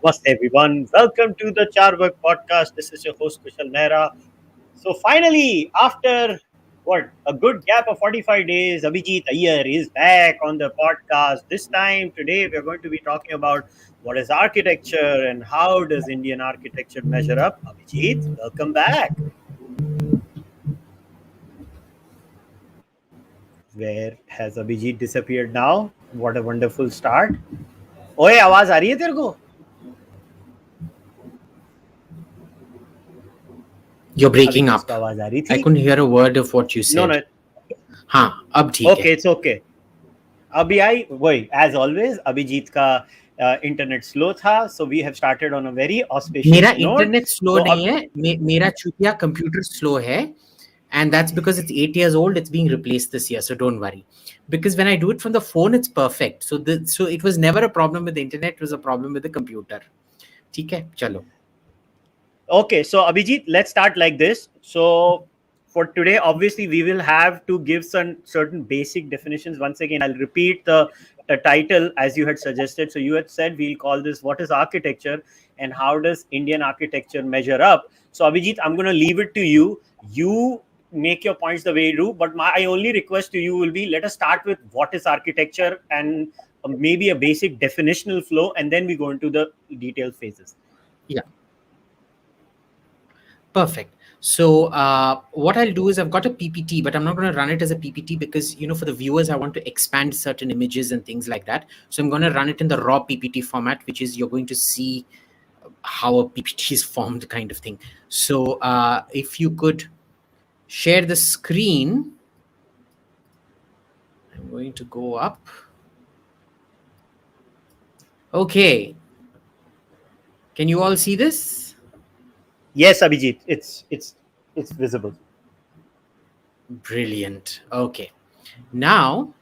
Namaste everyone. Welcome to the Charvak podcast. This is your host Kushal Mehra. So finally, after a good gap of 45 days, Abhijit Iyer is back on the podcast. This time today we are going to be talking about what is architecture and how does Indian architecture measure up. Abhijit, welcome back. Where has Abhijit disappeared now? What a wonderful start. ओए आवाज आ रही है तेरे को? You're अभी breaking तो up. इसको आवाज आ रही I थी. couldn't hear a word of what you No, said. no. हाँ, अब ठीक Okay, है. it's okay. अभी आई वही एज ऑलवेज अभिजीत का इंटरनेट स्लो था so we have started on a very मेरा ऑस्पिशियस नोट इंटरनेट स्लो तो नहीं अब है. मेरा चुतिया कंप्यूटर स्लो है, and that's because it's 8 years old. It's being replaced this year, so don't worry. Because when I do it from the phone, it's perfect. So it was never a problem with the internet. It was a problem with the computer. ठीक है, चलो. okay so Abhijit, let's start like this. So for today obviously we will have to give some certain basic definitions. Once again I'll repeat the title as you had suggested. So you had said we'll call this what is architecture and how does Indian architecture measure up. So Abhijit, I'm going to leave it to you make your points the way you do, but my only request to you will be, let us start with what is architecture and maybe a basic definitional flow, and then we go into the detailed phases. Yeah. Perfect. So what I'll do is I've got a PPT, but I'm not going to run it as a PPT because, for the viewers, I want to expand certain images and things like that. So I'm going to run it in the raw PPT format, which is you're going to see how a PPT is formed kind of thing. So if you could share the screen, I'm going to go up. Okay. Can you all see this? Yes, Abhijit, it's visible. Brilliant. Okay. Now,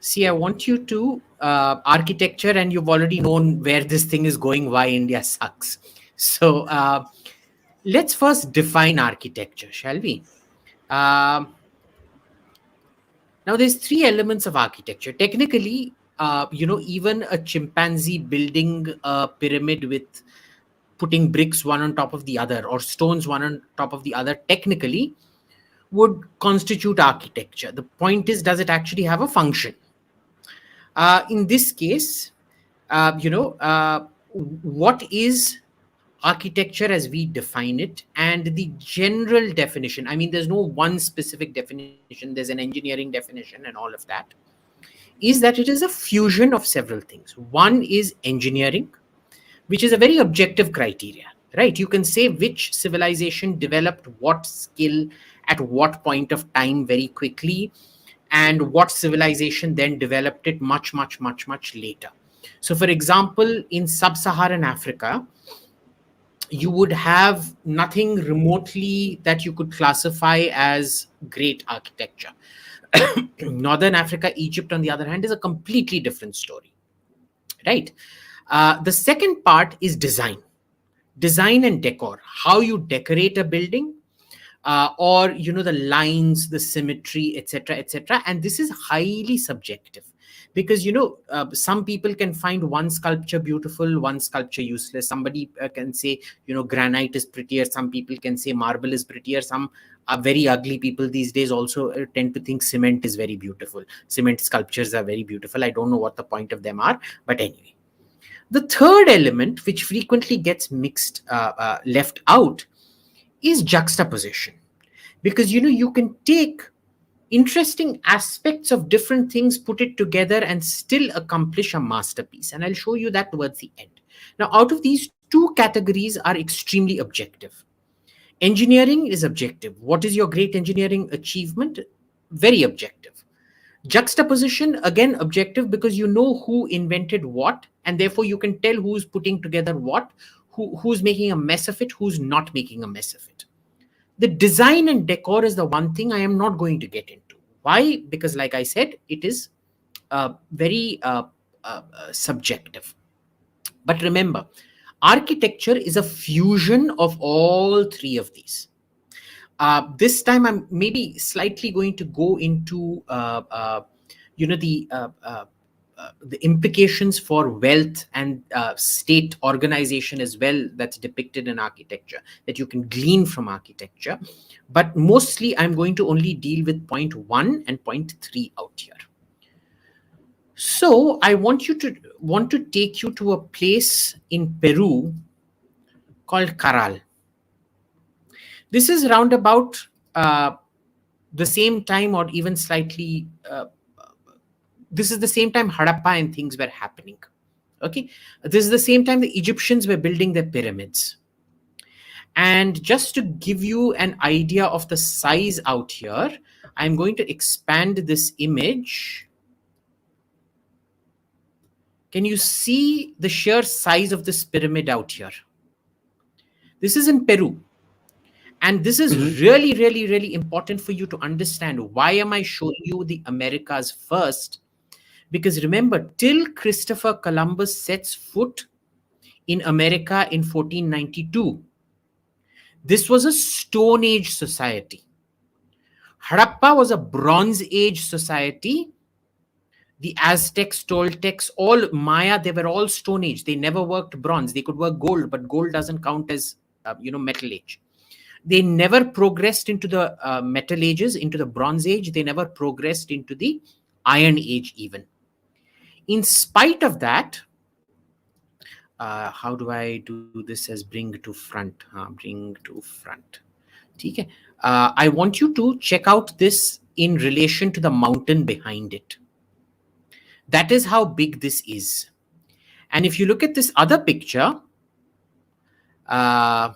see, I want you to architecture, and you've already known where this thing is going, why India sucks. So let's first define architecture, shall we? Now, there's three elements of architecture. Technically, even a chimpanzee building a pyramid with putting bricks one on top of the other or stones one on top of the other, technically would constitute architecture. The point is, does it actually have a function? In this case, what is architecture as we define it, and the general definition. I mean, there's no one specific definition. There's an engineering definition and all of that. Is that it is a fusion of several things. One is engineering, which is a very objective criteria, right? You can say which civilization developed what skill at what point of time very quickly, and what civilization then developed it much, much, much, much later. So, for example, in sub-Saharan Africa, you would have nothing remotely that you could classify as great architecture. Northern Africa, Egypt, on the other hand, is a completely different story, right? The second part is design and decor, how you decorate a building, or the lines, the symmetry, etc. And this is highly subjective, because some people can find one sculpture beautiful, one sculpture useless. Somebody can say granite is prettier, some people can say marble is prettier. Some are very ugly people these days also tend to think cement is very beautiful. Cement sculptures are very beautiful. I don't know what the point of them are, but anyway. The third element, which frequently gets left out, is juxtaposition. Because you can take interesting aspects of different things, put it together, and still accomplish a masterpiece. And I'll show you that towards the end. Now, out of these two categories are extremely objective. Engineering is objective. What is your great engineering achievement? Very objective. Juxtaposition, again, objective, because you know who invented what, and therefore you can tell who's putting together what, who's making a mess of it, who's not making a mess of it. The design and decor is the one thing I am not going to get into. Why? Because, like I said, it is very subjective. But remember, architecture is a fusion of all three of these. This time, I'm maybe slightly going to go into, the the implications for wealth and state organization as well that's depicted in architecture that you can glean from architecture. But mostly I'm going to only deal with point 1 and point 3 out here. So I want to take you to a place in Peru called Caral. This is round about the same time, or even slightly this is the same time Harappa and things were happening. Okay, this is the same time the Egyptians were building their pyramids. And just to give you an idea of the size out here, I'm going to expand this image. Can you see the sheer size of this pyramid out here? This is in Peru. And this is really, really, really important for you to understand. Why am I showing you the Americas first? Because remember, till Christopher Columbus sets foot in America in 1492, this was a Stone Age society. Harappa was a Bronze Age society. The Aztecs, Toltecs, all Maya, they were all Stone Age. They never worked bronze. They could work gold, but gold doesn't count as Metal Age. They never progressed into the Metal Ages, into the Bronze Age. They never progressed into the Iron Age even. In spite of that, how do I do this as bring to front? Bring to front. Okay. I want you to check out this in relation to the mountain behind it. That is how big this is. And if you look at this other picture, I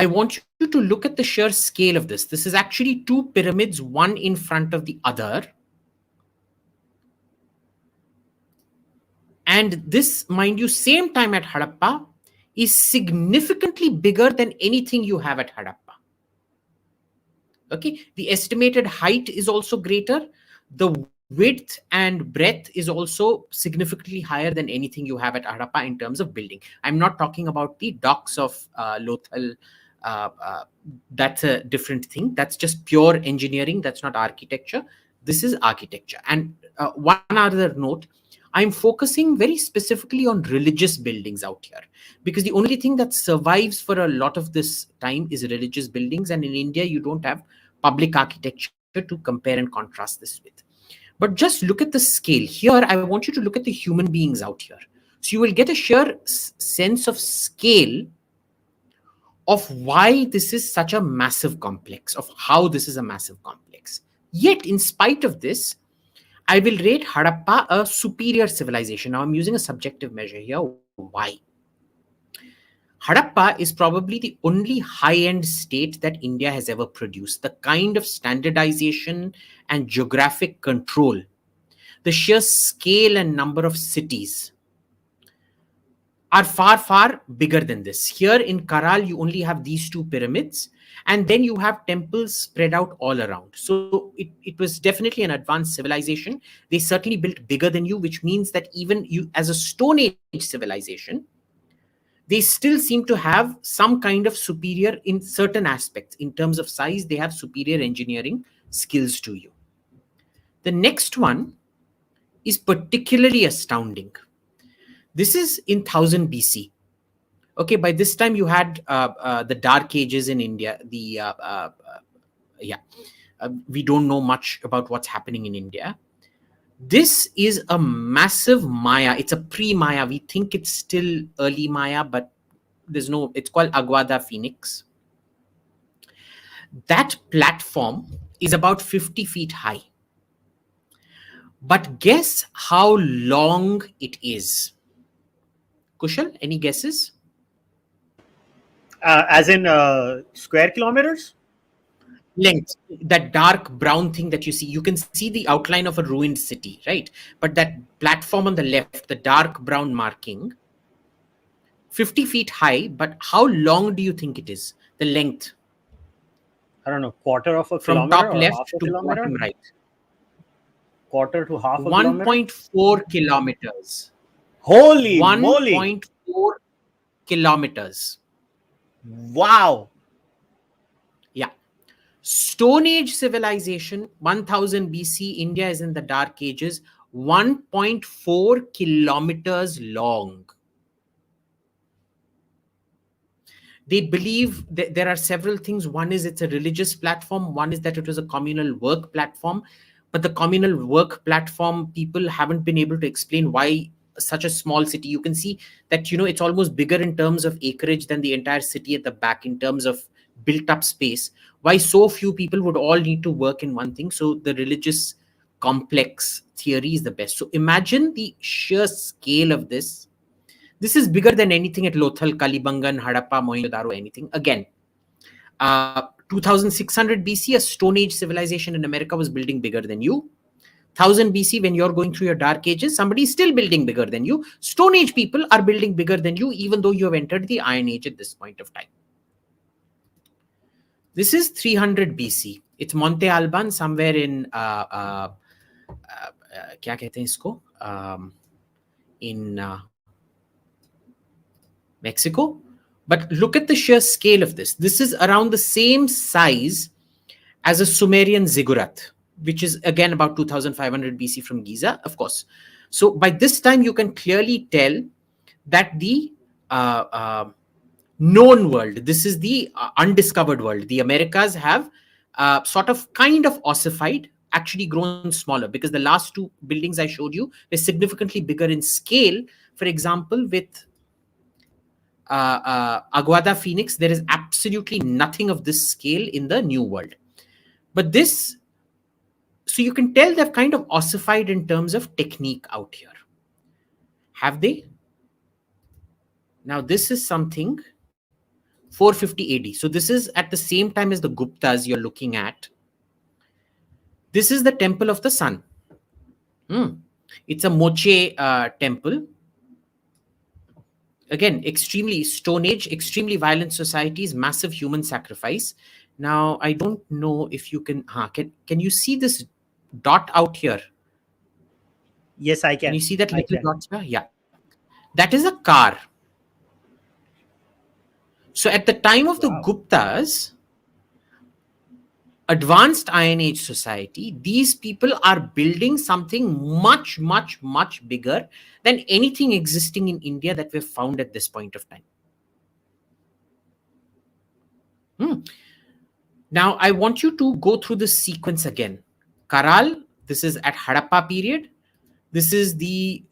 want you to look at the sheer scale of this. This is actually two pyramids, one in front of the other. And this, mind you, same time at Harappa is significantly bigger than anything you have at Harappa. Okay, the estimated height is also greater. The width and breadth is also significantly higher than anything you have at Harappa in terms of building. I'm not talking about the docks of Lothal. That's a different thing. That's just pure engineering. That's not architecture. This is architecture. And one other note, I'm focusing very specifically on religious buildings out here, because the only thing that survives for a lot of this time is religious buildings. And in India, you don't have public architecture to compare and contrast this with. But just look at the scale. Here, I want you to look at the human beings out here. So you will get a sheer sense of scale of why this is such a massive complex, of how this is a massive complex. Yet, in spite of this, I will rate Harappa a superior civilization. Now, I'm using a subjective measure here. Why? Harappa is probably the only high-end state that India has ever produced. The kind of standardization and geographic control, the sheer scale and number of cities are far, far bigger than this. Here in Caral, you only have these two pyramids, and then you have temples spread out all around. So it was definitely an advanced civilization. They certainly built bigger than you, which means that even you, as a Stone Age civilization, they still seem to have some kind of superior in certain aspects. In terms of size, they have superior engineering skills to you. The next one is particularly astounding. This is in 1000 BC. Okay, by this time you had the Dark Ages in India. We don't know much about what's happening in India. This is a massive Maya. It's a pre-Maya. We think it's still early Maya, but there's no, it's called Aguada Phoenix. That platform is about 50 feet high. But guess how long it is? Kushal, any guesses? As in square kilometers? Length, that dark brown thing that you see, you can see the outline of a ruined city, right? But that platform on the left, the dark brown marking, 50 feet high, but how long do you think it is? The length? I don't know, quarter of a From kilometer top or left half a to kilometer? bottom right. Quarter to half a kilometer? 1.4 kilometers. Holy moly! 1.4 kilometers. Wow. Yeah. Stone Age civilization, 1000 BC, India is in the Dark Ages, 1.4 kilometers long. They believe that there are several things. One is it's a religious platform. One is that it was a communal work platform. But the communal work platform, people haven't been able to explain why such a small city. You can see that, it's almost bigger in terms of acreage than the entire city at the back in terms of built up space. Why so few people would all need to work in one thing? So the religious complex theory is the best. So imagine the sheer scale of this. This is bigger than anything at Lothal, Kalibangan, Harappa, Mohenjo-daro, anything. Again, 2600 BC, a Stone Age civilization in America was building bigger than you. 1000 BC, when you're going through your dark ages, somebody is still building bigger than you. Stone Age people are building bigger than you, even though you have entered the Iron Age at this point of time. This is 300 BC. It's Monte Alban, somewhere in क्या कहते हैं इसको? In Mexico. But look at the sheer scale of this. This is around the same size as a Sumerian ziggurat, which is again about 2500 BC from Giza, of course. So by this time, you can clearly tell that the known world, this is the undiscovered world. The Americas have sort of kind of ossified, actually grown smaller, because the last two buildings I showed you were significantly bigger in scale. For example, with Aguada Phoenix, there is absolutely nothing of this scale in the New World. But this, so you can tell they've kind of ossified in terms of technique out here. Have they? Now, this is something 450 AD. So this is at the same time as the Guptas you're looking at. This is the Temple of the Sun. It's a Moche temple. Again, extremely Stone Age, extremely violent societies, massive human sacrifice. Now, I don't know if you can you see this dot out here? Yes, I can. Can you see that little dot here? Yeah. That is a car. So at the time of the Guptas, advanced Iron Age society, these people are building something much, much, much bigger than anything existing in India that we've found at this point of time. Now, I want you to go through the sequence again. Karal, this is at Harappa period. This is the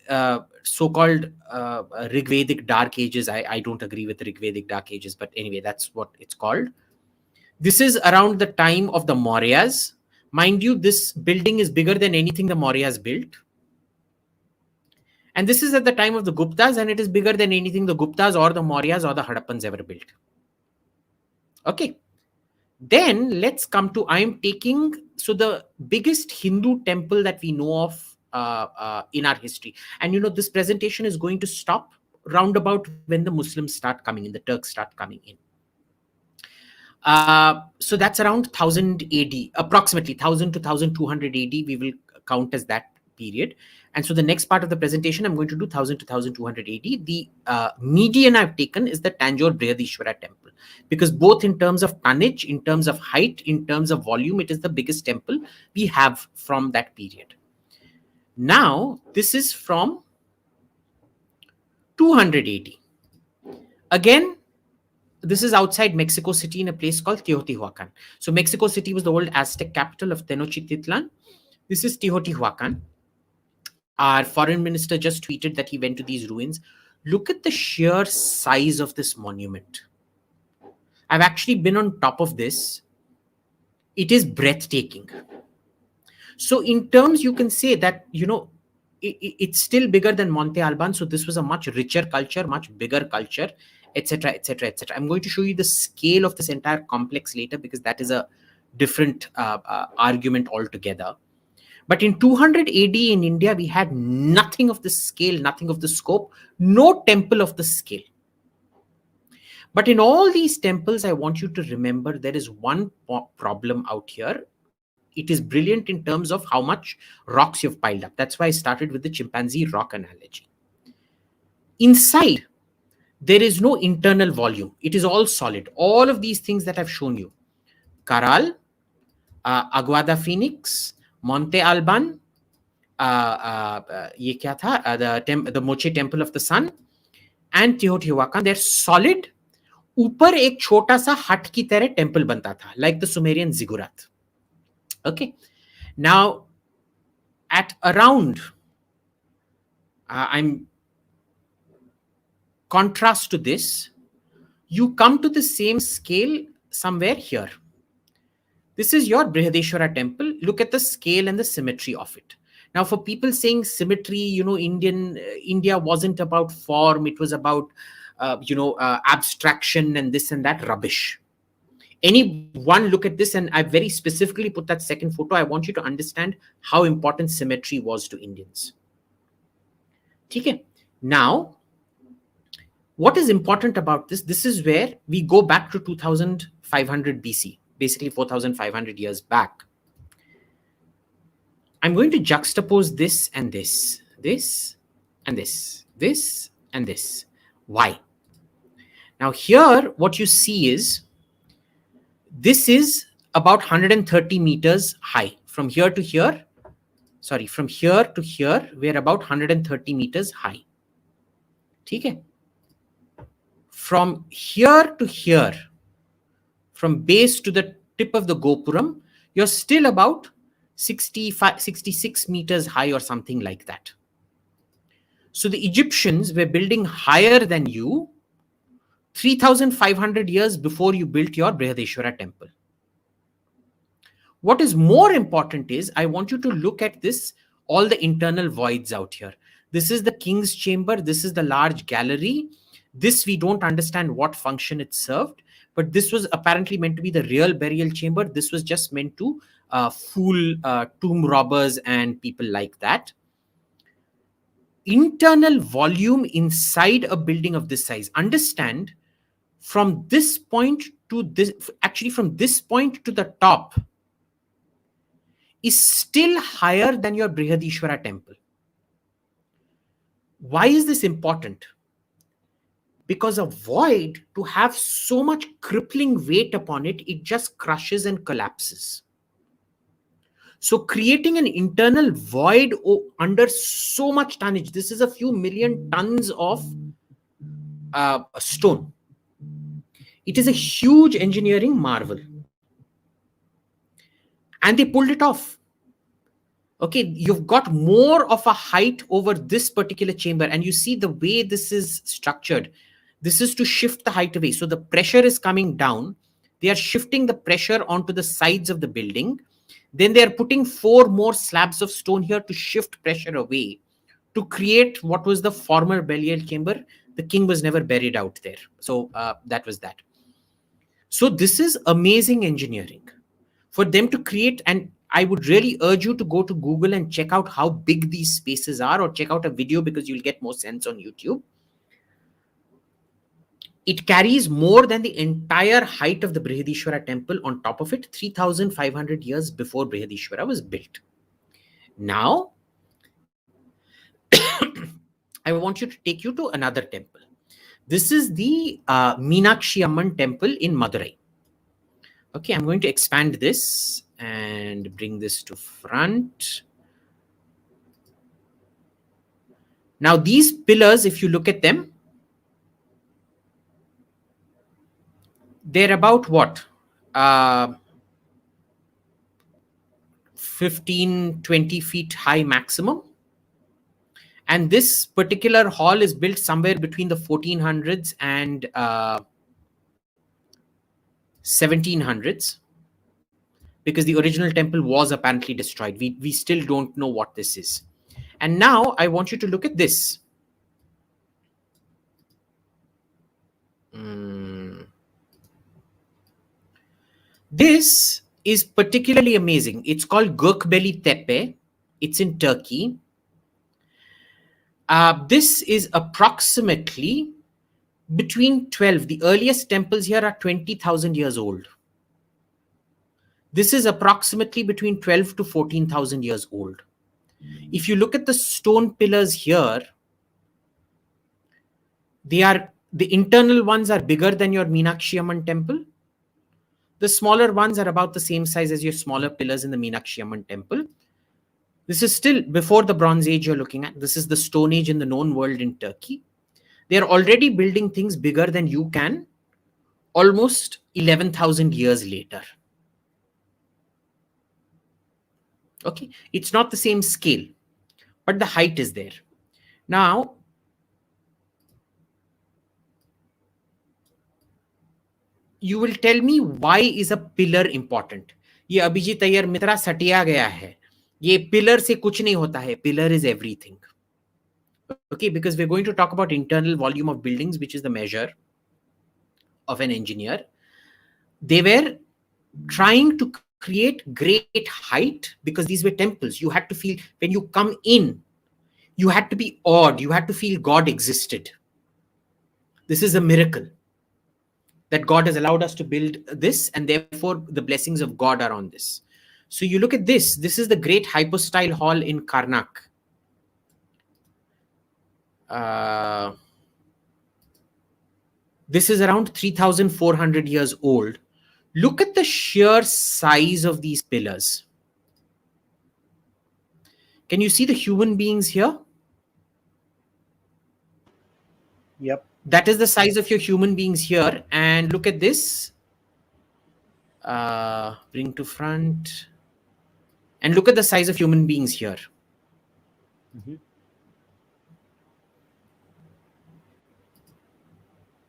so-called Rigvedic Dark Ages. I don't agree with Rigvedic Dark Ages, but anyway, that's what it's called. This is around the time of the Mauryas. Mind you, this building is bigger than anything the Mauryas built. And this is at the time of the Guptas, and it is bigger than anything the Guptas or the Mauryas or the Harappans ever built. Okay. Then let's come to, so the biggest Hindu temple that we know of in our history. And this presentation is going to stop roundabout when the Muslims start coming in, the Turks start coming in. So that's around 1000 AD, approximately 1000 to 1200 AD, we will count as that period. And so the next part of the presentation, I'm going to do 1000 to 1200 AD. The median I've taken is the Tanjore Brihadishwara temple, because both in terms of tonnage, in terms of height, in terms of volume, it is the biggest temple we have from that period. Now, this is from 200 AD. Again, this is outside Mexico City in a place called Teotihuacan. So Mexico City was the old Aztec capital of Tenochtitlan. This is Teotihuacan. Our foreign minister just tweeted that he went to these ruins. Look at the sheer size of this monument. I've actually been on top of this. It is breathtaking. So in terms, you can say that, it's still bigger than Monte Alban. So this was a much richer culture, much bigger culture, etc., etc., etc. I'm going to show you the scale of this entire complex later, because that is a different argument altogether. But in 200 AD in India, we had nothing of the scale, nothing of the scope, no temple of the scale. But in all these temples, I want you to remember there is one problem out here. It is brilliant in terms of how much rocks you've piled up. That's why I started with the chimpanzee rock analogy. Inside, there is no internal volume. It is all solid. All of these things that I've shown you. Karal, Aguada Phoenix, Monte Alban, ये क्या था, the Moche Temple of the Sun, and Teotihuacan. They're solid. ऊपर एक छोटा सा हट की तरह टेम्पल बनता था, like the Sumerian ziggurat. Okay, now at around, I'm contrast to this, you come to the same scale somewhere here. This is your Brihadeshwara temple. Look at the scale and the symmetry of it. Now, for people saying symmetry, India wasn't about form; it was about, abstraction and this and that rubbish. Anyone look at this, and I very specifically put that second photo. I want you to understand how important symmetry was to Indians. Okay. Now, what is important about this? This is where we go back to 2500 BC, basically 4500 years back. I'm going to juxtapose this and this, this and this, this and this. Why? Now here, what you see is, this is about 130 meters high. From here to here, from here to here, we're about 130 meters high. Okay? From here to here, from base to the tip of the Gopuram, you're still about 66 meters high or something like that. So the Egyptians were building higher than you 3,500 years before you built your Brihadeshwara temple. What is more important is, I want you to look at this, all the internal voids out here. This is the king's chamber. This is the large gallery. This, we don't understand what function it served, but this was apparently meant to be the real burial chamber. This was just meant to fool tomb robbers and people like that. Internal volume inside a building of this size. Understand, from this point to this, actually from this point to the top, is still higher than your Brihadishwara temple. Why is this important? Because a void, to have so much crippling weight upon it, it just crushes and collapses. So creating an internal void under so much tonnage, this is a few million tons of stone. It is a huge engineering marvel. And they pulled it off. Okay, you've got more of a height over this particular chamber, and you see the way this is structured. This is to shift the height away. So the pressure is coming down. They are shifting the pressure onto the sides of the building. Then they are putting 4 more slabs of stone here to shift pressure away, to create what was the former burial chamber. The king was never buried out there. So that was that. So this is amazing engineering. For them to create, and I would really urge you to go to Google and check out how big these spaces are, or check out a video, because you'll get more sense on YouTube. It carries more than the entire height of the Brihadishwara temple on top of it, 3,500 years before Brihadishwara was built. Now, I want you to take you to another temple. This is the Meenakshi Amman temple in Madurai. Okay, I'm going to expand this and bring this to front. Now, these pillars, if you look at them, they're about what? 15, 20 feet high maximum. And this particular hall is built somewhere between the 1400s and 1700s, because the original temple was apparently destroyed. We still don't know what this is. And now I want you to look at this. This is particularly amazing. It's called Gökbeli Tepe. It's in Turkey. This is approximately between 12. The earliest temples here are 20,000 years old. This is approximately between 12 to 14,000 years old. If you look at the stone pillars here, the internal ones are bigger than your Meenakshi Amman temple. The smaller ones are about the same size as your smaller pillars in the Meenakshi Amman temple. This is still before the Bronze Age you're looking at. This is the Stone Age in the known world in Turkey. They are already building things bigger than you can almost 11,000 years later. Okay, it's not the same scale, but the height is there. Now, you will tell me why is a pillar important. ये अभिजीत अय्यर मित्रा सटिया गया है. ये pillar से कुछ नहीं होता है. Pillar is everything. Okay, because we're going to talk about internal volume of buildings, which is the measure of an engineer. They were trying to create great height because these were temples. You had to feel, when you come in, you had to be awed. You had to feel God existed. This is a miracle that God has allowed us to build this, and therefore the blessings of God are on this. So you look at this. This is the great hypostyle hall in Karnak. This is around 3,400 years old. Look at the sheer size of these pillars. Can you see the human beings here? Yep. That is the size of your human beings here. And look at this. Bring to front. And look at the size of human beings here. Mm-hmm.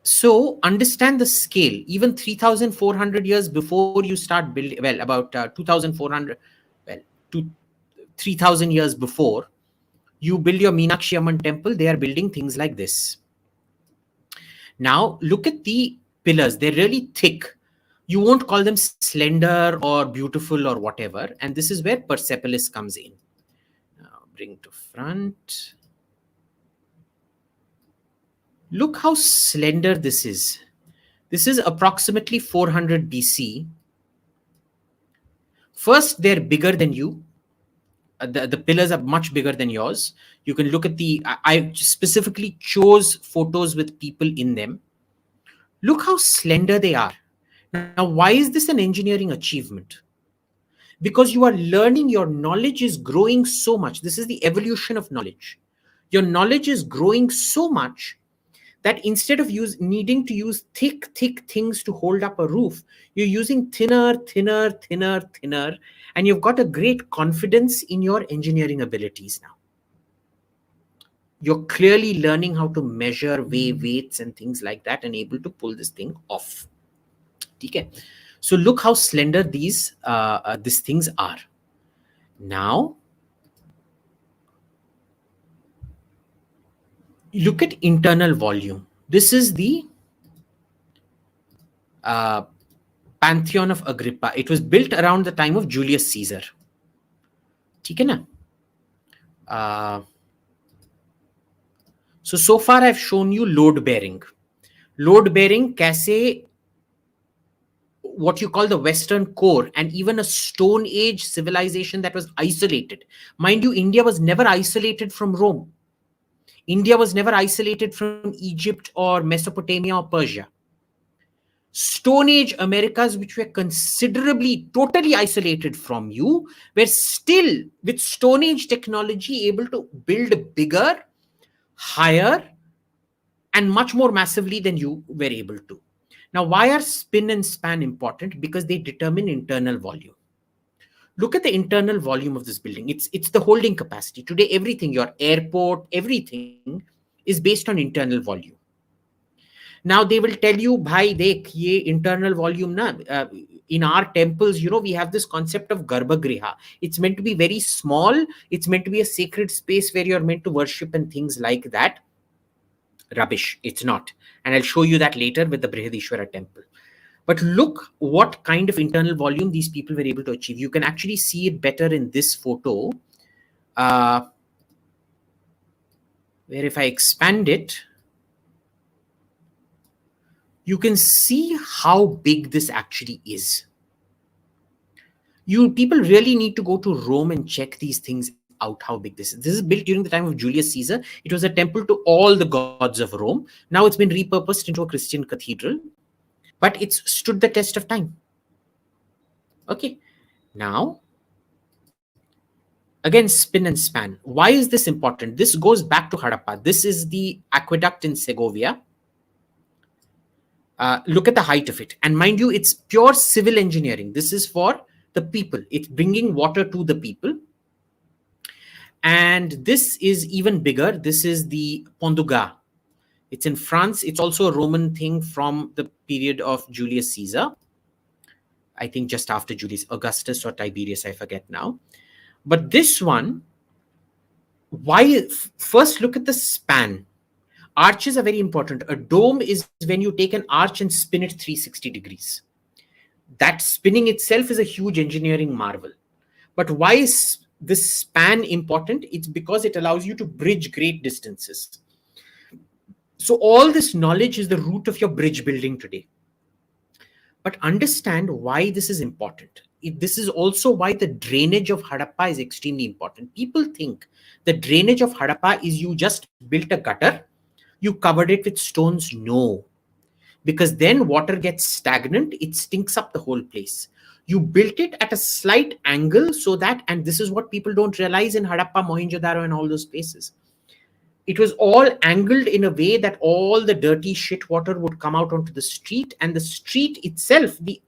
So understand the scale. Even 3,400 years before you start building, well, about 2,400, well, 3,000 years before you build your Meenakshi Amman temple, they are building things like this. Now look at the pillars. They're really thick. You won't call them slender or beautiful or whatever. And this is where Persepolis comes in. Now bring to front. Look how slender this is. This is approximately 400 BC. First, they're bigger than you. The pillars are much bigger than yours. You can look at I specifically chose photos with people in them. Look how slender they are. Now, why is this an engineering achievement? Because you are learning, your knowledge is growing so much. This is the evolution of knowledge. Your knowledge is growing so much that instead of needing to use thick things to hold up a roof, you're using thinner, and you've got a great confidence in your engineering abilities now. You're clearly learning how to measure, weigh weights and things like that, and able to pull this thing off. Okay. So look how slender these things are. Now, look at internal volume. This is the Pantheon of Agrippa. It was built around the time of Julius Caesar. ठीक है ना? So far I've shown you load bearing. Load bearing कैसे, what you call the Western core, and even a Stone Age civilization that was isolated. Mind you, India was never isolated from Rome. India was never isolated from Egypt or Mesopotamia or Persia. Stone Age Americas, which were considerably, totally isolated from you, were still, with Stone Age technology, able to build bigger, higher, and much more massively than you were able to. Now, why are spin and span important? Because they determine internal volume. Look at the internal volume of this building. It's the holding capacity. Today, everything, your airport, everything is based on internal volume. Now they will tell you, bhai, dekh, ye internal volume na, in our temples, we have this concept of Garbhagriha. It's meant to be very small. It's meant to be a sacred space where you're meant to worship and things like that. Rubbish. It's not. And I'll show you that later with the Brihadishwara temple. But look what kind of internal volume these people were able to achieve. You can actually see it better in this photo, where if I expand it, you can see how big this actually is. You people really need to go to Rome and check these things out, how big this is. This is built during the time of Julius Caesar. It was a temple to all the gods of Rome. Now it's been repurposed into a Christian cathedral, but it's stood the test of time. Okay. Now, again, spin and span. Why is this important? This goes back to Harappa. This is the aqueduct in Segovia. Look at the height of it. And mind you, it's pure civil engineering. This is for the people, it's bringing water to the people. And this is even bigger. This is the Pont du Gard. It's in France. It's also a Roman thing from the period of Julius Caesar. I think just after Julius Augustus or Tiberius, I forget now. But this one, why? First, look at the span. Arches are very important. A dome is when you take an arch and spin it 360 degrees. That spinning itself is a huge engineering marvel. But why is this span important? It's because it allows you to bridge great distances. So all this knowledge is the root of your bridge building today. But understand why this is important. This is also why the drainage of Harappa is extremely important. People think the drainage of Harappa is you just built a gutter, you covered it with stones. No, because then water gets stagnant, it stinks up the whole place. You built it at a slight angle so that, and this is what people don't realize in Harappa, Mohenjo-daro, and all those places. It was all angled in a way that all the dirty shit water would come out onto the street, and the street itself, the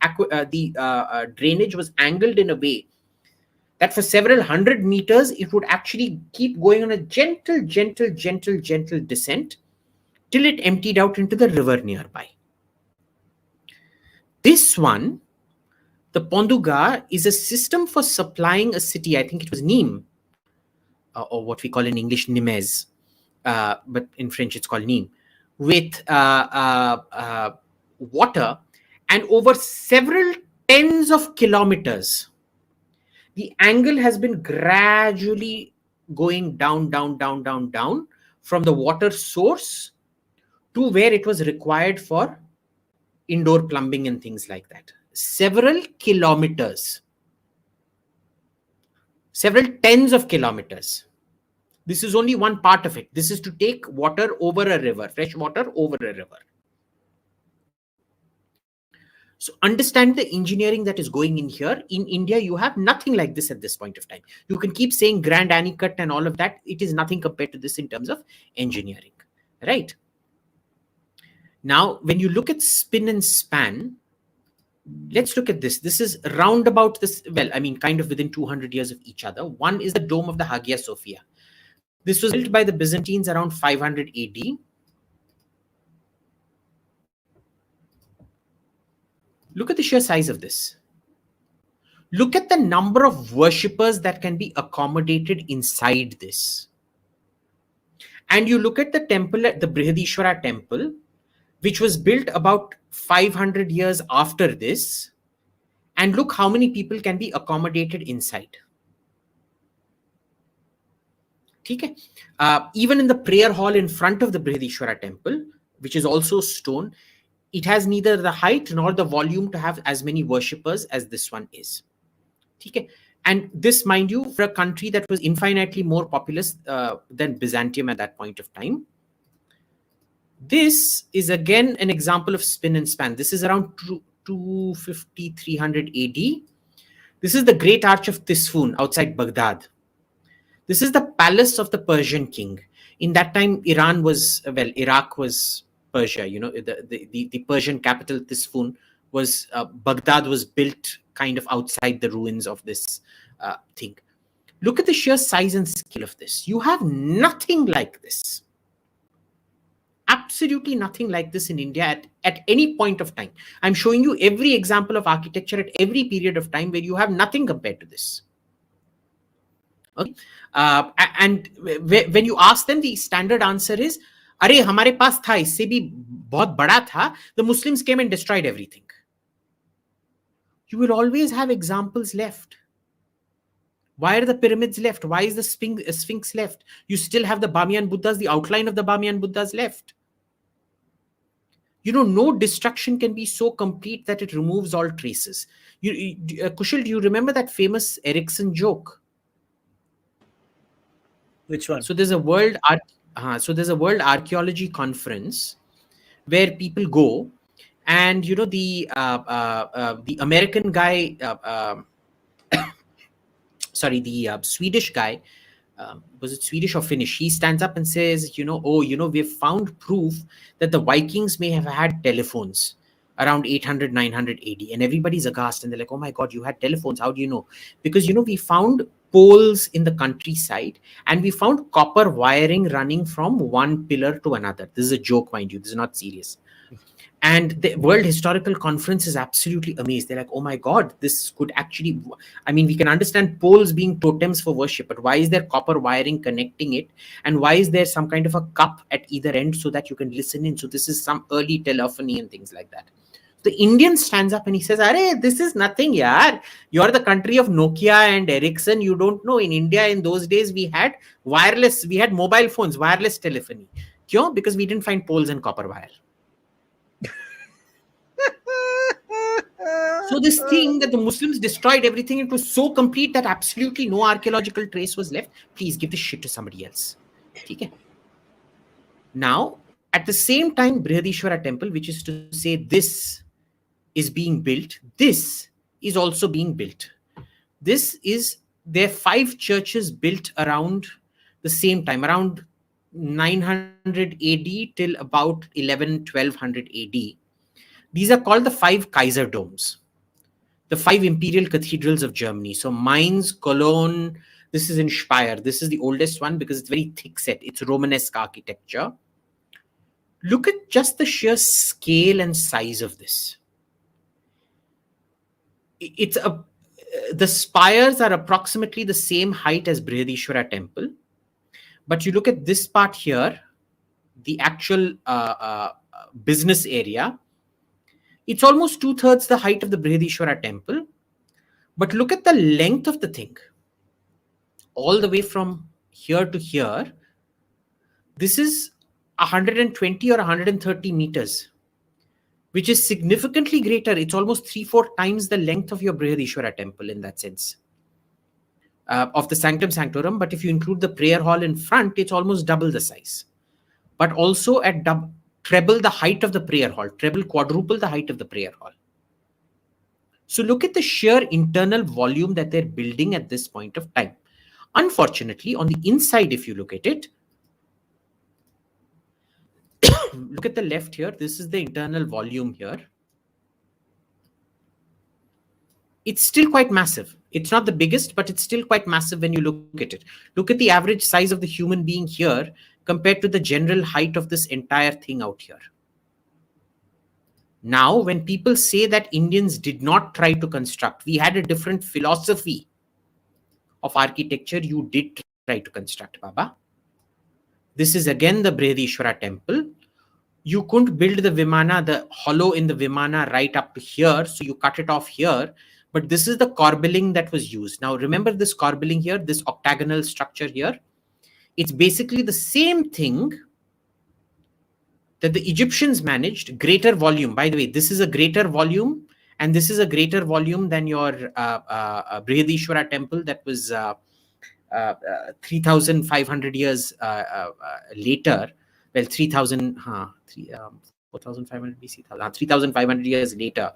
drainage was angled in a way that for several hundred meters, it would actually keep going on a gentle descent till it emptied out into the river nearby. This one, the Pont du Gard, is a system for supplying a city, I think it was Nîmes, or what we call in English Nimes, but in French it's called Nîmes, with water, and over several tens of kilometers, the angle has been gradually going down from the water source to where it was required for indoor plumbing and things like that. Several kilometers, several tens of kilometers. This is only one part of it. This is to take water over a river, fresh water over a river. So understand the engineering that is going in here. In India, you have nothing like this at this point of time. You can keep saying Grand Anicut and all of that. It is nothing compared to this in terms of engineering, right? Now, when you look at spin and span, let's look at this. This is roundabout this, well, I mean, kind of within 200 years of each other. One is the Dome of the Hagia Sophia. This was built by the Byzantines around 500 AD. Look at the sheer size of this. Look at the number of worshippers that can be accommodated inside this. And you look at the temple, the Brihadishwara temple, which was built about 500 years after this, and look how many people can be accommodated inside. Okay? Even in the prayer hall in front of the Brihadishwara temple, which is also stone, it has neither the height nor the volume to have as many worshippers as this one is. Okay? And this, mind you, for a country that was infinitely more populous than Byzantium at that point of time. This is again an example of spin and span. This is around 250, 300 AD. This is the Great Arch of Tisfun outside Baghdad. This is the palace of the Persian king. In that time, Iran was, well, Iraq was Persia. You know, the Persian capital, Tisfun, was, Baghdad was built kind of outside the ruins of this thing. Look at the sheer size and scale of this. You have nothing like this. Absolutely nothing like this in India at any point of time. I'm showing you every example of architecture at every period of time where you have nothing compared to this. Okay? And when you ask them, the standard answer is, "Arey, hamare paas tha, isse bhi bahut bada tha. The Muslims came and destroyed everything." You will always have examples left. Why are the pyramids left? Why is the Sphinx left? You still have the Bamiyan Buddhas, the outline of the Bamiyan Buddhas left. You know, no destruction can be so complete that it removes all traces. Kushal, do you remember that famous Erickson joke? Which one? So there's a world archaeology conference where people go, And the American guy, sorry, the Swedish guy, was it Swedish or Finnish? He stands up and says, oh, we've found proof that the Vikings may have had telephones around 800, 900 AD. And everybody's aghast and they're like, oh my God, you had telephones. How do you know? Because, we found poles in the countryside and we found copper wiring running from one pillar to another. This is a joke, mind you. This is not serious. And the World Historical Conference is absolutely amazed. They're like, oh my God, this could actually, I mean, we can understand poles being totems for worship, but why is there copper wiring connecting it? And why is there some kind of a cup at either end so that you can listen in? So this is some early telephony and things like that. The Indian stands up and he says, Arey, this is nothing, yaar. You're the country of Nokia and Ericsson. You don't know. In India, in those days, we had wireless, we had mobile phones, wireless telephony. Kyun? Because we didn't find poles and copper wire. So this thing that the Muslims destroyed everything, it was so complete that absolutely no archaeological trace was left. Please give this shit to somebody else. Okay. Now, at the same time, Brihadishwara temple, which is to say this is being built, this is also being built. There are 5 churches built around the same time, around 900 AD till about 1200 AD. These are called the 5 Kaiser domes, the 5 imperial cathedrals of Germany. So Mainz, Cologne, this is in Speyer. This is the oldest one because it's very thick set. It's Romanesque architecture. Look at just the sheer scale and size of this. The spires are approximately the same height as Brihadishwara temple. But you look at this part here, the actual business area, it's almost 2/3 the height of the Brihadishwara temple. But look at the length of the thing. All the way from here to here, this is 120 or 130 meters, which is significantly greater. It's almost 3-4 times the length of your Brihadishwara temple in that sense, of the Sanctum Sanctorum. But if you include the prayer hall in front, it's almost double the size. But also at treble the height of the prayer hall, quadruple the height of the prayer hall. So look at the sheer internal volume that they're building at this point of time. Unfortunately, on the inside, if you look at it, look at the left here. This is the internal volume here. It's still quite massive. It's not the biggest, but it's still quite massive when you look at it. Look at the average size of the human being here compared to the general height of this entire thing out here. Now, when people say that Indians did not try to construct, we had a different philosophy of architecture, you did try to construct, Baba. This is again the Brihadishwara temple. You couldn't build the Vimana, the hollow in the Vimana right up to here, so you cut it off here. But this is the corbelling that was used. Now, remember this corbelling here, this octagonal structure here? It's basically the same thing that the Egyptians managed, greater volume. By the way, this is a greater volume, and this is a greater volume than your Brihadishwara temple that was 3,500 years later. Well, 4,500 BC, 3,500 years later.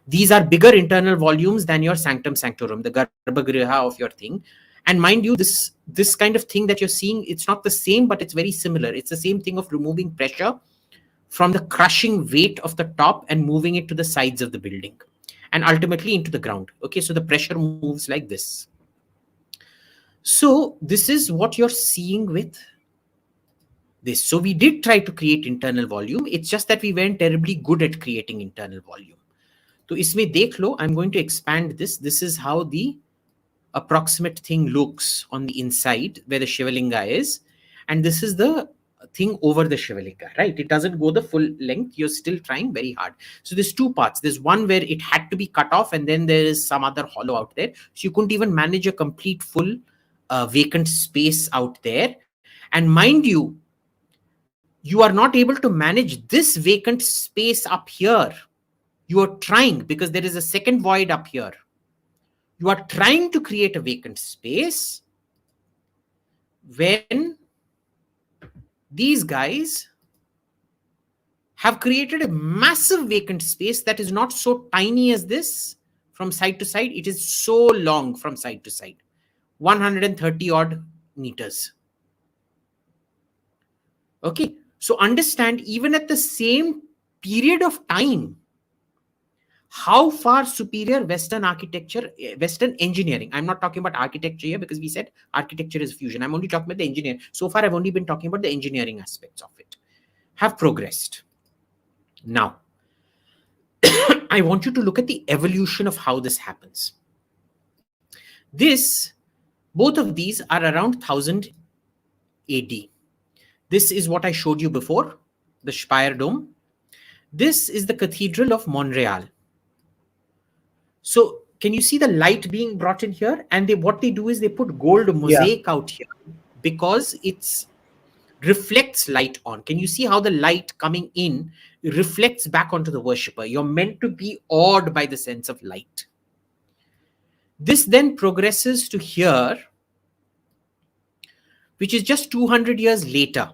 These are bigger internal volumes than your Sanctum Sanctorum, the Garbhagriha of your thing. And mind you, this kind of thing that you're seeing, it's not the same, but it's very similar. It's the same thing of removing pressure from the crushing weight of the top and moving it to the sides of the building and ultimately into the ground. Okay, so the pressure moves like this. So this is what you're seeing with this. So we did try to create internal volume. It's just that we weren't terribly good at creating internal volume. So isme dekh lo, I'm going to expand this. This is how the approximate thing looks on the inside where the Shivalinga is. And this is the thing over the Shivalinga, right? It doesn't go the full length. You're still trying very hard. So there's 2 parts. There's one where it had to be cut off, and then there is some other hollow out there. So you couldn't even manage a complete full vacant space out there. And mind you, you are not able to manage this vacant space up here. You are trying, because there is a second void up here. You are trying to create a vacant space when these guys have created a massive vacant space that is not so tiny as this from side to side. It is so long from side to side, 130 odd meters. Okay, so understand, even at the same period of time, how far superior Western architecture, Western engineering, I'm not talking about architecture here because we said architecture is fusion. I'm only talking about the engineering. So far, I've only been talking about the engineering aspects of it, have progressed. Now, I want you to look at the evolution of how this happens. Both of these are around 1000 AD. This is what I showed you before, the Spire Dome. This is the Cathedral of Montreal. So can you see the light being brought in here? And what they do is they put gold Yeah. mosaic out here because it's reflects light on. Can you see how the light coming in reflects back onto the worshipper? You're meant to be awed by the sense of light. This then progresses to here, which is just 200 years later.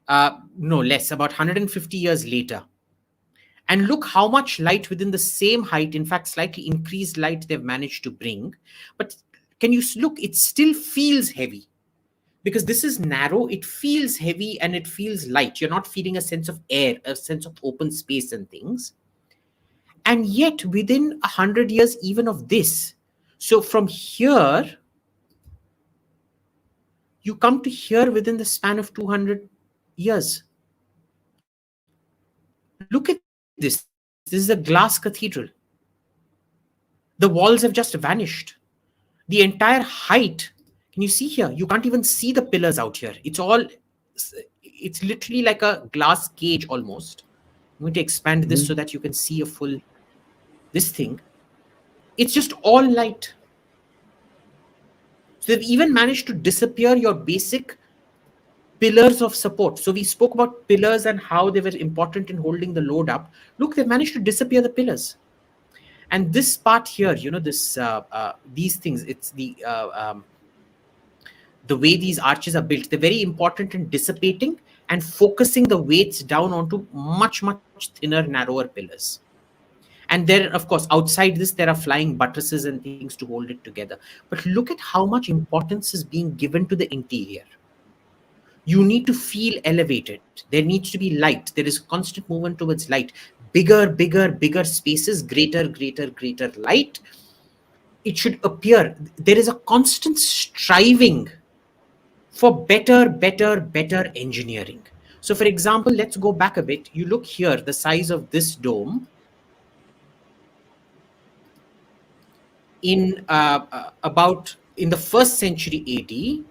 No, less, about 150 years later. And look how much light within the same height, in fact, slightly increased light they've managed to bring. But can you look, it still feels heavy. Because this is narrow, it feels heavy and it feels light. You're not feeling a sense of air, a sense of open space and things. And yet, within 100 years, even of this, so from here, you come to here within the span of 200 years. Look at this. This is a glass cathedral. The walls have just vanished. The entire height, can you see here? You can't even see the pillars out here. It's literally like a glass cage almost. I'm going to expand this so that you can see a full, this thing. It's just all light. So they've even managed to disappear your basic pillars of support. So we spoke about pillars and how they were important in holding the load up. Look, they've managed to disappear the pillars. And this part here, these things, it's the way these arches are built. They're very important in dissipating and focusing the weights down onto much, much thinner, narrower pillars. And there, of course, outside this, there are flying buttresses and things to hold it together. But look at how much importance is being given to the interior. You need to feel elevated. There needs to be light. There is constant movement towards light. Bigger, bigger, bigger spaces, greater, greater, greater light. It should appear. There is a constant striving for better, better, better engineering. So for example, let's go back a bit. You look here, the size of this dome in about in the 1st century AD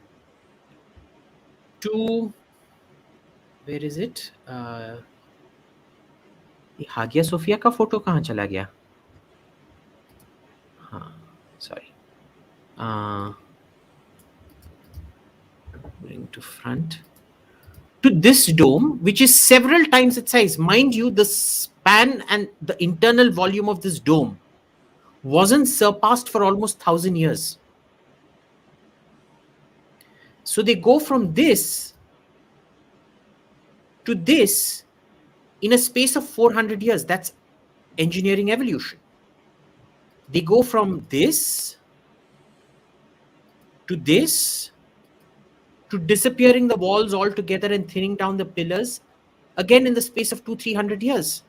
to, where is it? Hagia Sophia का photo कहाँ चला गया? हाँ, sorry. Bring to front. To this dome, which is several times its size. Mind you, the span and the internal volume of this dome wasn't surpassed for almost 1000 years. So they go from this to this in a space of 400 years. That's engineering evolution. They go from this to this to disappearing the walls altogether and thinning down the pillars, again in the space of 200-300 years.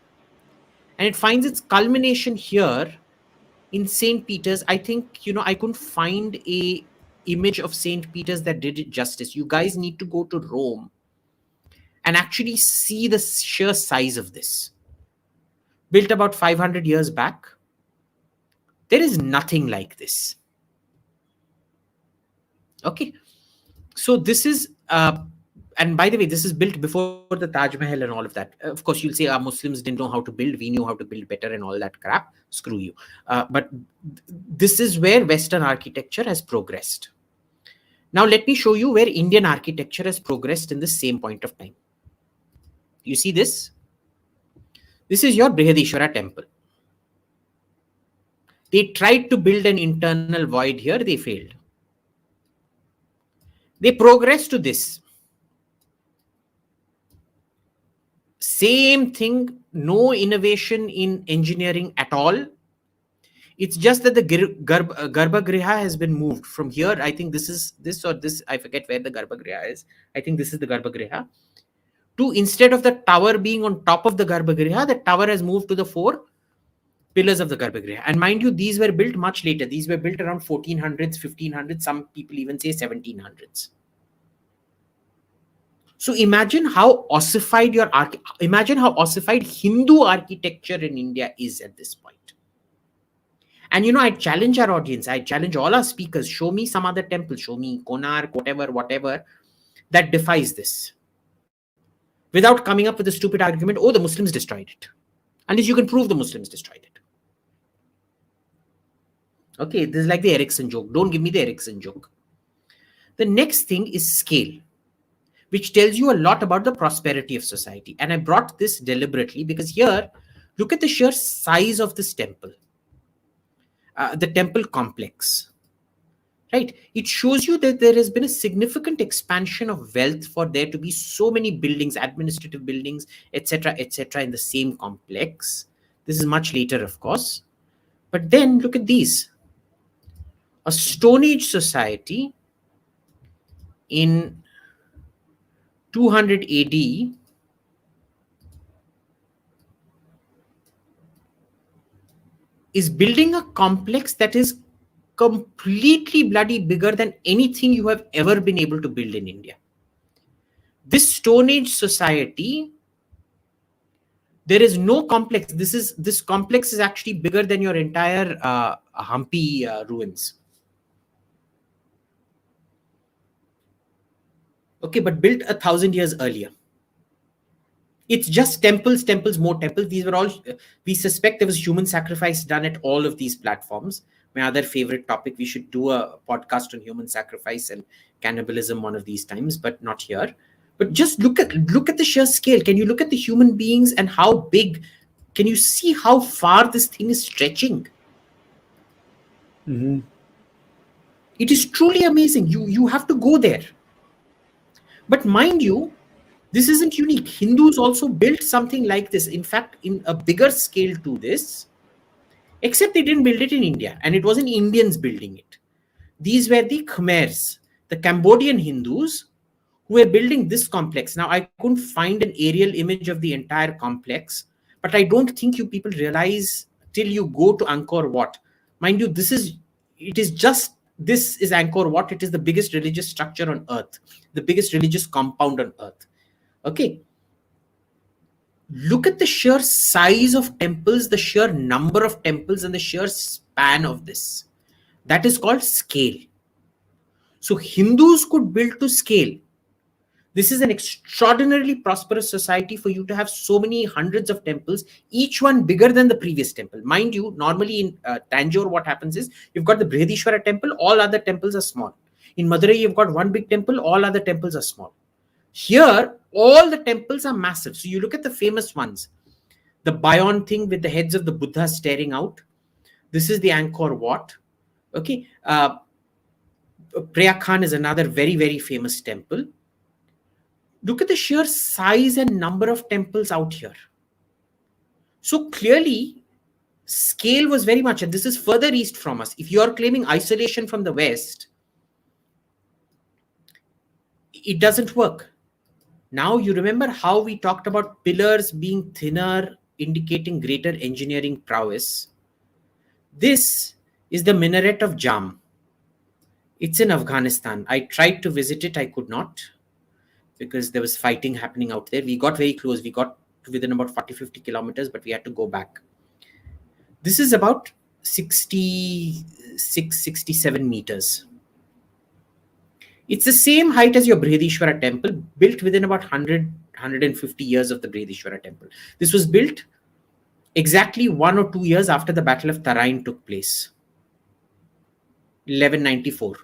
And it finds its culmination here in St. Peter's. I think, I couldn't find a image of St. Peter's that did it justice. You guys need to go to Rome and actually see the sheer size of this. Built about 500 years back. There is nothing like this. Okay. So this is, and by the way, this is built before the Taj Mahal and all of that. Of course, you'll say our Muslims didn't know how to build. We knew how to build better and all that crap. Screw you. But this is where Western architecture has progressed. Now, let me show you where Indian architecture has progressed in the same point of time. You see this? This is your Brihadishwara temple. They tried to build an internal void here. They failed. They progressed to this. Same thing, no innovation in engineering at all. It's just that the Garbhagriha has been moved from here. I think this is this or this. I forget where the Garbhagriha is. I think this is the Garbhagriha. To instead of the tower being on top of the Garbhagriha, the tower has moved to the four pillars of the Garbhagriha. And mind you, these were built much later. These were built around 1400s, 1500s. Some people even say 1700s. So imagine how ossified Hindu architecture in India is at this point. And I challenge our audience, I challenge all our speakers, show me some other temple, show me Konark, whatever, that defies this. Without coming up with a stupid argument, oh, the Muslims destroyed it. Unless you can prove the Muslims destroyed it. Okay, this is like the Ericsson joke. Don't give me the Ericsson joke. The next thing is scale, which tells you a lot about the prosperity of society. And I brought this deliberately because here, look at the sheer size of this temple. The temple complex, right? It shows you that there has been a significant expansion of wealth for there to be so many buildings, administrative buildings, etc., in the same complex. This is much later, of course. But then look at these. A Stone Age society in 200 AD is building a complex that is completely bloody bigger than anything you have ever been able to build in India. This Stone Age society, there is no complex. This complex is actually bigger than your entire Hampi ruins. Okay, but built 1,000 years earlier. It's just temples, more temples. These were all, we suspect there was human sacrifice done at all of these platforms. My other favorite topic, we should do a podcast on human sacrifice and cannibalism one of these times, but not here. But just look at the sheer scale. Can you look at the human beings and how big? Can you see how far this thing is stretching? Mm-hmm. It is truly amazing. You have to go there. But mind you, this isn't unique. Hindus also built something like this. In fact, in a bigger scale to this, except they didn't build it in India, and it wasn't Indians building it. These were the Khmers, the Cambodian Hindus, who were building this complex. Now, I couldn't find an aerial image of the entire complex, but I don't think you people realize till you go to Angkor Wat. Mind you, this is Angkor Wat. It is the biggest religious structure on earth, the biggest religious compound on earth. Okay. Look at the sheer size of temples, the sheer number of temples, and the sheer span of this. That is called scale. So Hindus could build to scale. This is an extraordinarily prosperous society for you to have so many hundreds of temples, each one bigger than the previous temple. Mind you, normally in Tanjore, what happens is you've got the Brihadishwara temple, all other temples are small. In Madurai, you've got one big temple, all other temples are small. Here, all the temples are massive. So you look at the famous ones. The Bayon thing with the heads of the Buddha staring out. This is the Angkor Wat. Okay. Preah Khan is another very, very famous temple. Look at the sheer size and number of temples out here. So clearly, scale was very much, and this is further east from us. If you are claiming isolation from the West, it doesn't work. Now, you remember how we talked about pillars being thinner, indicating greater engineering prowess. This is the minaret of Jam. It's in Afghanistan. I tried to visit it. I could not because there was fighting happening out there. We got very close. We got to within about 40-50 kilometers, but we had to go back. This is about 66-67 meters. It's the same height as your Brihadishwara temple, built within about 150 years of the Brihadishwara temple. This was built exactly 1 or 2 years after the Battle of Tarain took place, 1194.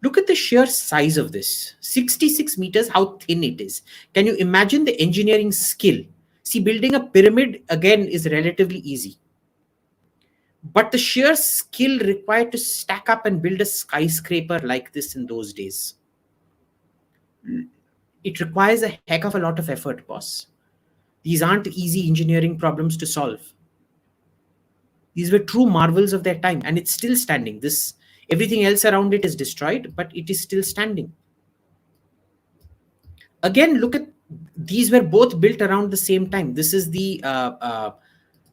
Look at the sheer size of this. 66 meters, how thin it is. Can you imagine the engineering skill? See, building a pyramid, again, is relatively easy. But the sheer skill required to stack up and build a skyscraper like this in those days, it requires a heck of a lot of effort, boss. These aren't easy engineering problems to solve. These were true marvels of their time, and it's still standing. This everything else around it is destroyed, but it is still standing. Again, look at these were both built around the same time. This is the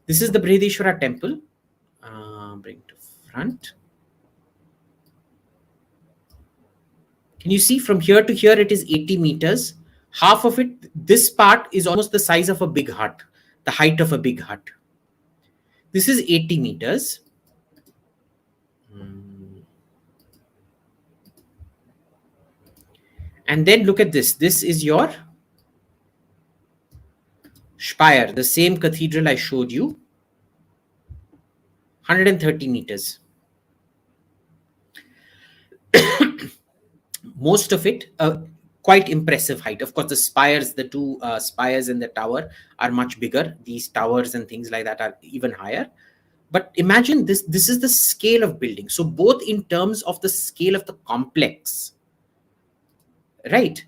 Brihadishwara temple. Bring to front. Can you see from here to here? It is 80 meters. Half of it, this part is almost the size of a big hut, the height of a big hut. This is 80 meters. And then look at this. This is your spire, the same cathedral I showed you. 130 meters. Most of it, quite impressive height. Of course, the spires, the two spires in the tower are much bigger. These towers and things like that are even higher. But imagine this is the scale of building. So both in terms of the scale of the complex, right?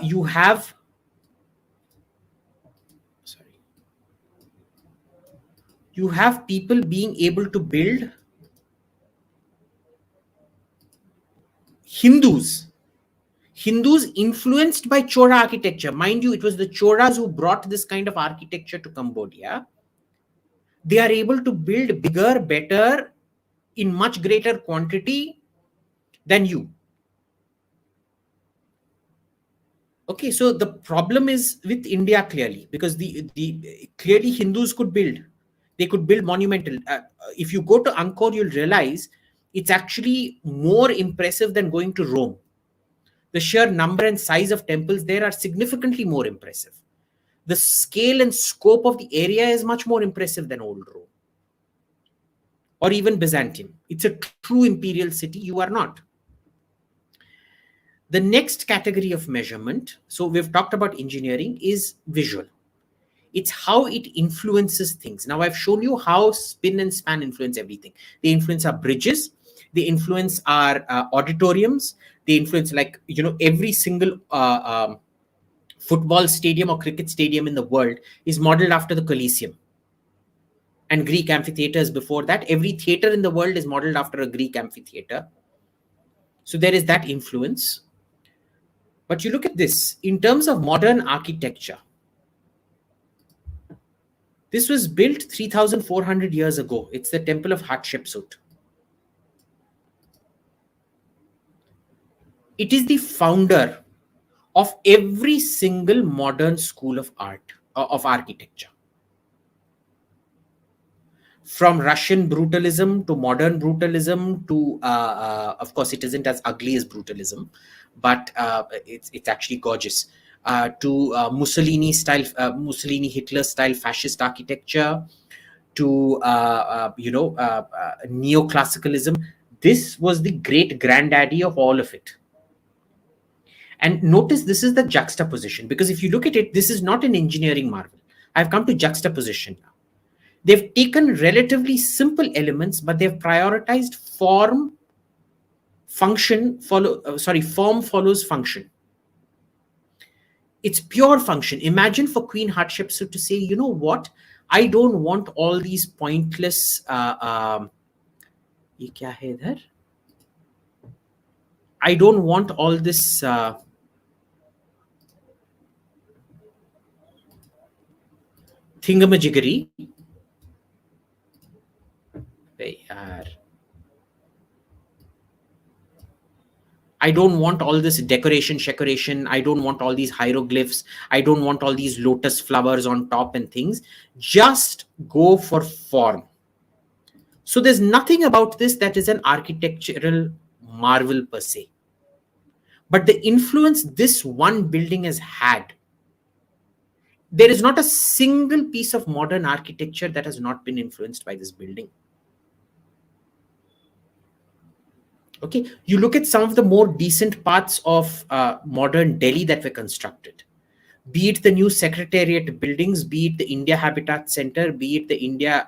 You have, sorry, you have people being able to build Hindus influenced by Chora architecture. Mind you, it was the Choras who brought this kind of architecture to Cambodia. They are able to build bigger, better, in much greater quantity than you. Okay, so the problem is with India clearly, because the clearly Hindus could build. They could build monumental. If you go to Angkor, you'll realize it's actually more impressive than going to Rome. The sheer number and size of temples there are significantly more impressive. The scale and scope of the area is much more impressive than old Rome or even Byzantium. It's a true imperial city. You are not. The next category of measurement, so we've talked about engineering, is visual. It's how it influences things. Now, I've shown you how spin and span influence everything. They influence our bridges. They influence our auditoriums. They influence, like, every single football stadium or cricket stadium in the world is modeled after the Colosseum and Greek amphitheaters before that. Every theater in the world is modeled after a Greek amphitheater. So there is that influence. But you look at this, in terms of modern architecture, this was built 3,400 years ago. It's the temple of Hatshepsut. It is the founder of every single modern school of art, of architecture. From Russian brutalism to modern brutalism to, of course, it isn't as ugly as brutalism, but it's actually gorgeous. To Mussolini style, Mussolini Hitler style fascist architecture, to neoclassicalism. This was the great granddaddy of all of it. And notice this is the juxtaposition, because if you look at it, this is not an engineering marvel. I've come to juxtaposition now. They've taken relatively simple elements, but they've prioritized form follows function. It's pure function. Imagine for Queen Hatshepsut to say, you know what? I don't want all these pointless I don't want all this thingamajiggery. I don't want all this decoration. I don't want all these hieroglyphs. I don't want all these lotus flowers on top and things. Just go for form. So there's nothing about this that is an architectural marvel per se. But the influence this one building has had, there is not a single piece of modern architecture that has not been influenced by this building. Okay, you look at some of the more decent parts of modern Delhi that were constructed, be it the new Secretariat buildings, be it the India Habitat Center, be it the India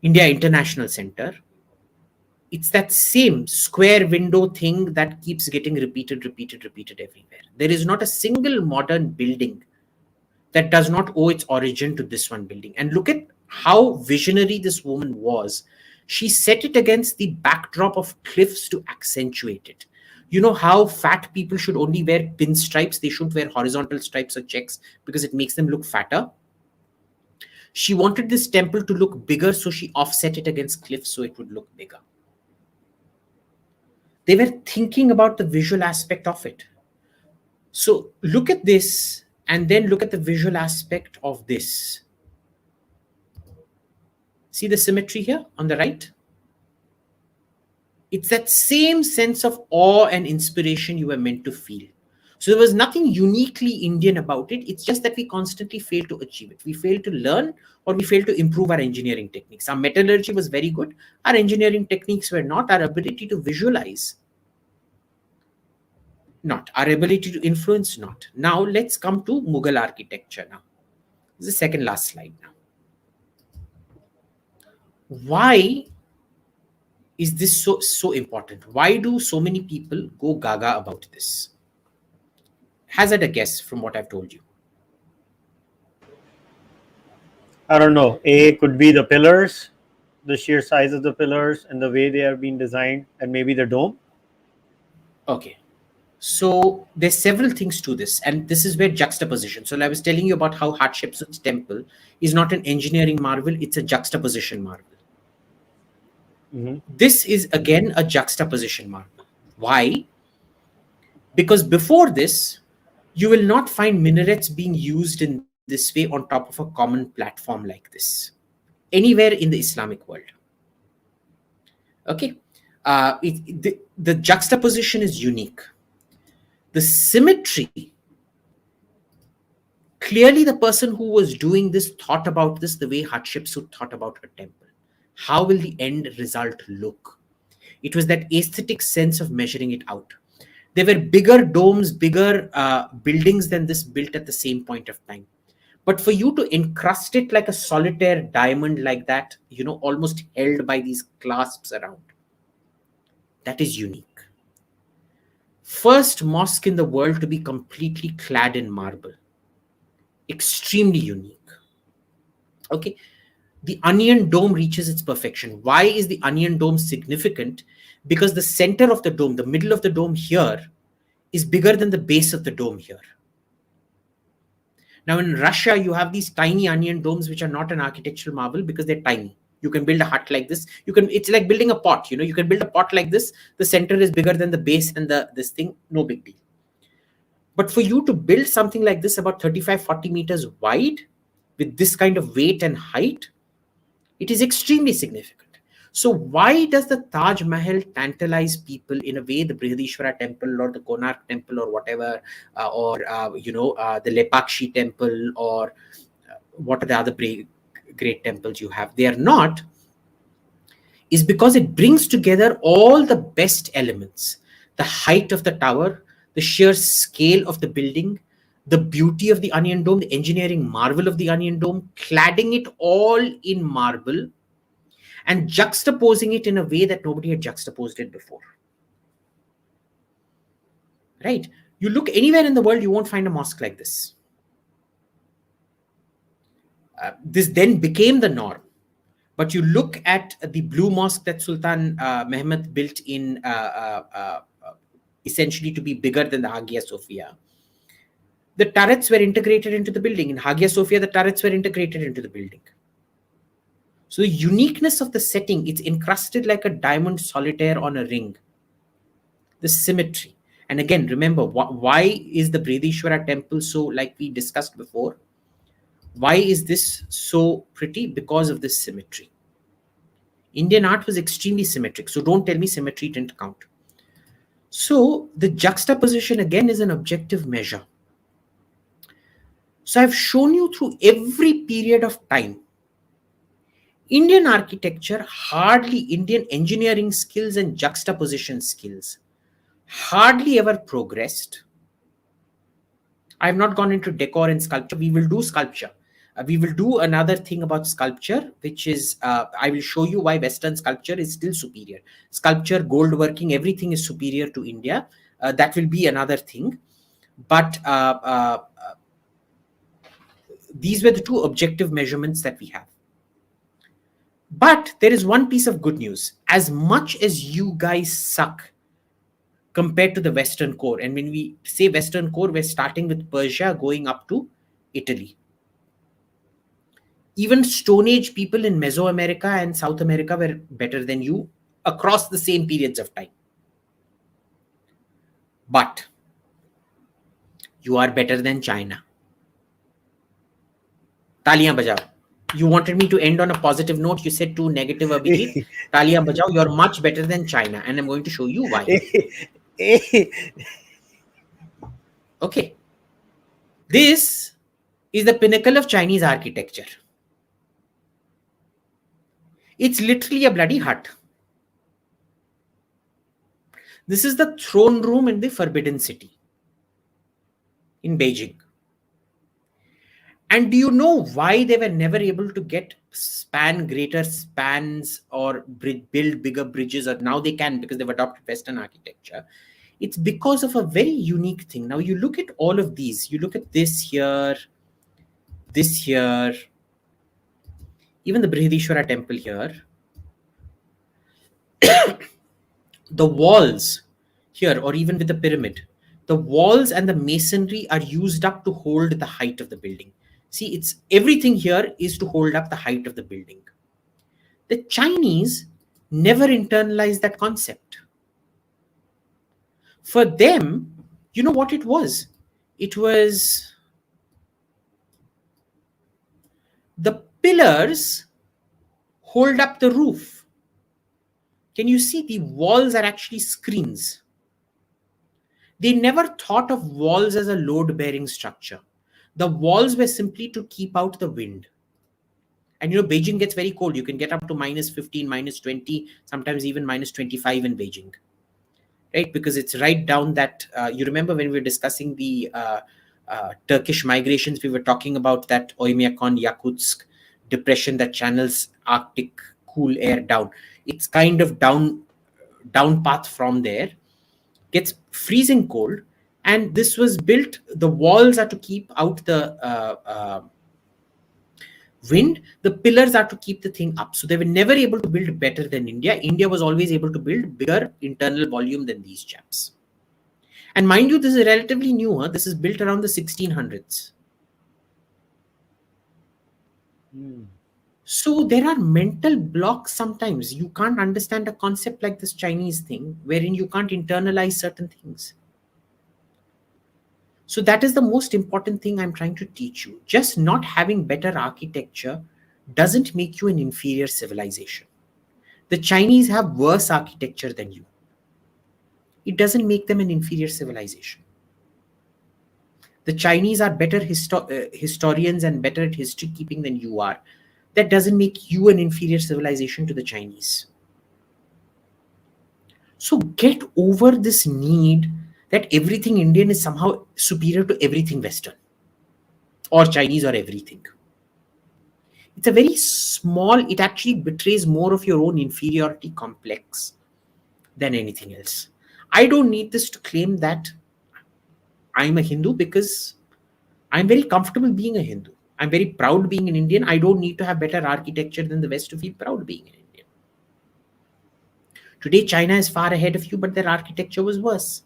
International Center. It's that same square window thing that keeps getting repeated everywhere. There is not a single modern building that does not owe its origin to this one building. And look at how visionary this woman was. She set it against the backdrop of cliffs to accentuate it. You know how fat people should only wear pinstripes, they shouldn't wear horizontal stripes or checks because it makes them look fatter. She wanted this temple to look bigger, so she offset it against cliffs so it would look bigger. They were thinking about the visual aspect of it. So look at this and then look at the visual aspect of this. See the symmetry here on the right? It's that same sense of awe and inspiration you were meant to feel. So there was nothing uniquely Indian about it. It's just that we constantly fail to achieve it. We fail to learn or we fail to improve our engineering techniques. Our metallurgy was very good. Our engineering techniques were not. Our ability to visualize, not. Our ability to influence, not. Now let's come to Mughal architecture now. This is the second last slide now. Why is this so important? Why do so many people go gaga about this? Hazard a guess from what I've told you. I don't know. A could be the pillars, the sheer size of the pillars and the way they are being designed, and maybe the dome. Okay. So there's several things to this, and this is where juxtaposition. So I was telling you about how Hatshepsut's temple is not an engineering marvel, it's a juxtaposition marvel. This is again a juxtaposition marvel. Why? Because before this, you will not find minarets being used in this way on top of a common platform like this anywhere in the Islamic world. Okay, the juxtaposition is unique. The symmetry, clearly the person who was doing this thought about this the way Hatshepsut thought about a temple. How will the end result look? It was that aesthetic sense of measuring it out. There were bigger domes, bigger buildings than this built at the same point of time. But for you to encrust it like a solitaire diamond like that, almost held by these clasps around, that is unique. First mosque in the world to be completely clad in marble. Extremely unique. Okay. The onion dome reaches its perfection. Why is the onion dome significant? Because the center of the dome, the middle of the dome here, is bigger than the base of the dome here. Now in Russia, you have these tiny onion domes which are not an architectural marvel because they're tiny. You can build a hut like this. It's like building a pot. You can build a pot like this. The center is bigger than the base and this thing. No big deal. But for you to build something like this about 35, 40 meters wide with this kind of weight and height, it is extremely significant. So why does the Taj Mahal tantalize people in a way the Brihadishwara temple or the Konark temple or whatever, or the Lepakshi temple, or what are the other great temples you have? They are not, is because it brings together all the best elements. The height of the tower, the sheer scale of the building, the beauty of the onion dome, the engineering marvel of the onion dome, cladding it all in marble and juxtaposing it in a way that nobody had juxtaposed it before. Right? You look anywhere in the world, you won't find a mosque like this. This then became the norm. But you look at the blue mosque that Sultan Mehmed built in essentially to be bigger than the Hagia Sophia. The turrets were integrated into the building. In Hagia Sophia, the turrets were integrated into the building. So the uniqueness of the setting, it's encrusted like a diamond solitaire on a ring. The symmetry. And again, remember, why is the Brihadishwara temple so, like we discussed before, why is this so pretty? Because of this symmetry. Indian art was extremely symmetric. So don't tell me symmetry didn't count. So the juxtaposition again is an objective measure. So I've shown you through every period of time. Indian architecture, hardly Indian engineering skills and juxtaposition skills, hardly ever progressed. I've not gone into decor and sculpture. We will do sculpture. We will do another thing about sculpture, which is I will show you why Western sculpture is still superior. Sculpture, gold working, everything is superior to India. That will be another thing. But these were the two objective measurements that we have. But there is one piece of good news. As much as you guys suck compared to the Western core, and when we say Western core, we're starting with Persia going up to Italy. Even Stone Age people in Mesoamerica and South America were better than you across the same periods of time. But you are better than China. Taliyan bajao. You wanted me to end on a positive note. You said too negative, Abhijit. Taliyan bajao. You're much better than China, and I'm going to show you why. Okay. This is the pinnacle of Chinese architecture. It's literally a bloody hut. This is the throne room in the Forbidden City in Beijing. And do you know why they were never able to get greater spans or build bigger bridges? Or now they can because they've adopted Western architecture. It's because of a very unique thing. Now you look at all of these. You look at this here, even the Brihadishwara temple here. The walls here, or even with the pyramid, the walls and the masonry are used up to hold the height of the building. See, it's everything here is to hold up the height of the building. The Chinese never internalized that concept. For them, you know what it was? It was the pillars hold up the roof. Can you see the walls are actually screens? They never thought of walls as a load-bearing structure. The walls were simply to keep out the wind. And you know, Beijing gets very cold. You can get up to minus 15, minus 20, sometimes even minus 25 in Beijing. Right? Because it's right down that, you remember when we were discussing the Turkish migrations, we were talking about that Oymyakon, Yakutsk depression that channels Arctic cool air down. It's kind of down path from there, gets freezing cold, and this was built, the walls are to keep out the wind, the pillars are to keep the thing up. So they were never able to build better than India. India was always able to build bigger internal volume than these chaps. And mind you, this is relatively new. This is built around the 1600s. So there are mental blocks sometimes. You can't understand a concept like this Chinese thing, wherein you can't internalize certain things. So that is the most important thing I'm trying to teach you. Just not having better architecture doesn't make you an inferior civilization. The Chinese have worse architecture than you. It doesn't make them an inferior civilization. The Chinese are better historians and better at history keeping than you are. That doesn't make you an inferior civilization to the Chinese. So get over this need that everything Indian is somehow superior to everything Western or Chinese or everything. It's a very small, it actually betrays more of your own inferiority complex than anything else. I don't need this to claim that I'm a Hindu because I'm very comfortable being a Hindu. I'm very proud being an Indian. I don't need to have better architecture than the West to feel proud being an Indian. Today, China is far ahead of you, but their architecture was worse.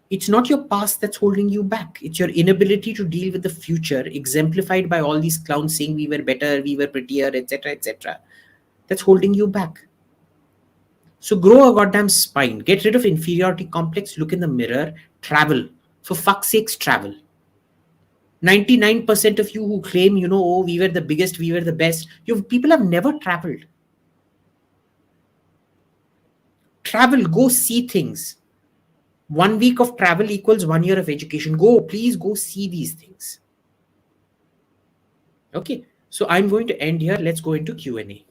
It's not your past that's holding you back. It's your inability to deal with the future, exemplified by all these clowns saying we were better, we were prettier, etc., etc. That's holding you back. So grow a goddamn spine. Get rid of inferiority complex. Look in the mirror. Travel. For fuck's sakes, travel. 99% of you who claim, oh, we were the biggest, we were the best. People have never traveled. Travel. Go see things. 1 week of travel equals 1 year of education. Please go see these things. Okay. So I'm going to end here. Let's go into Q&A.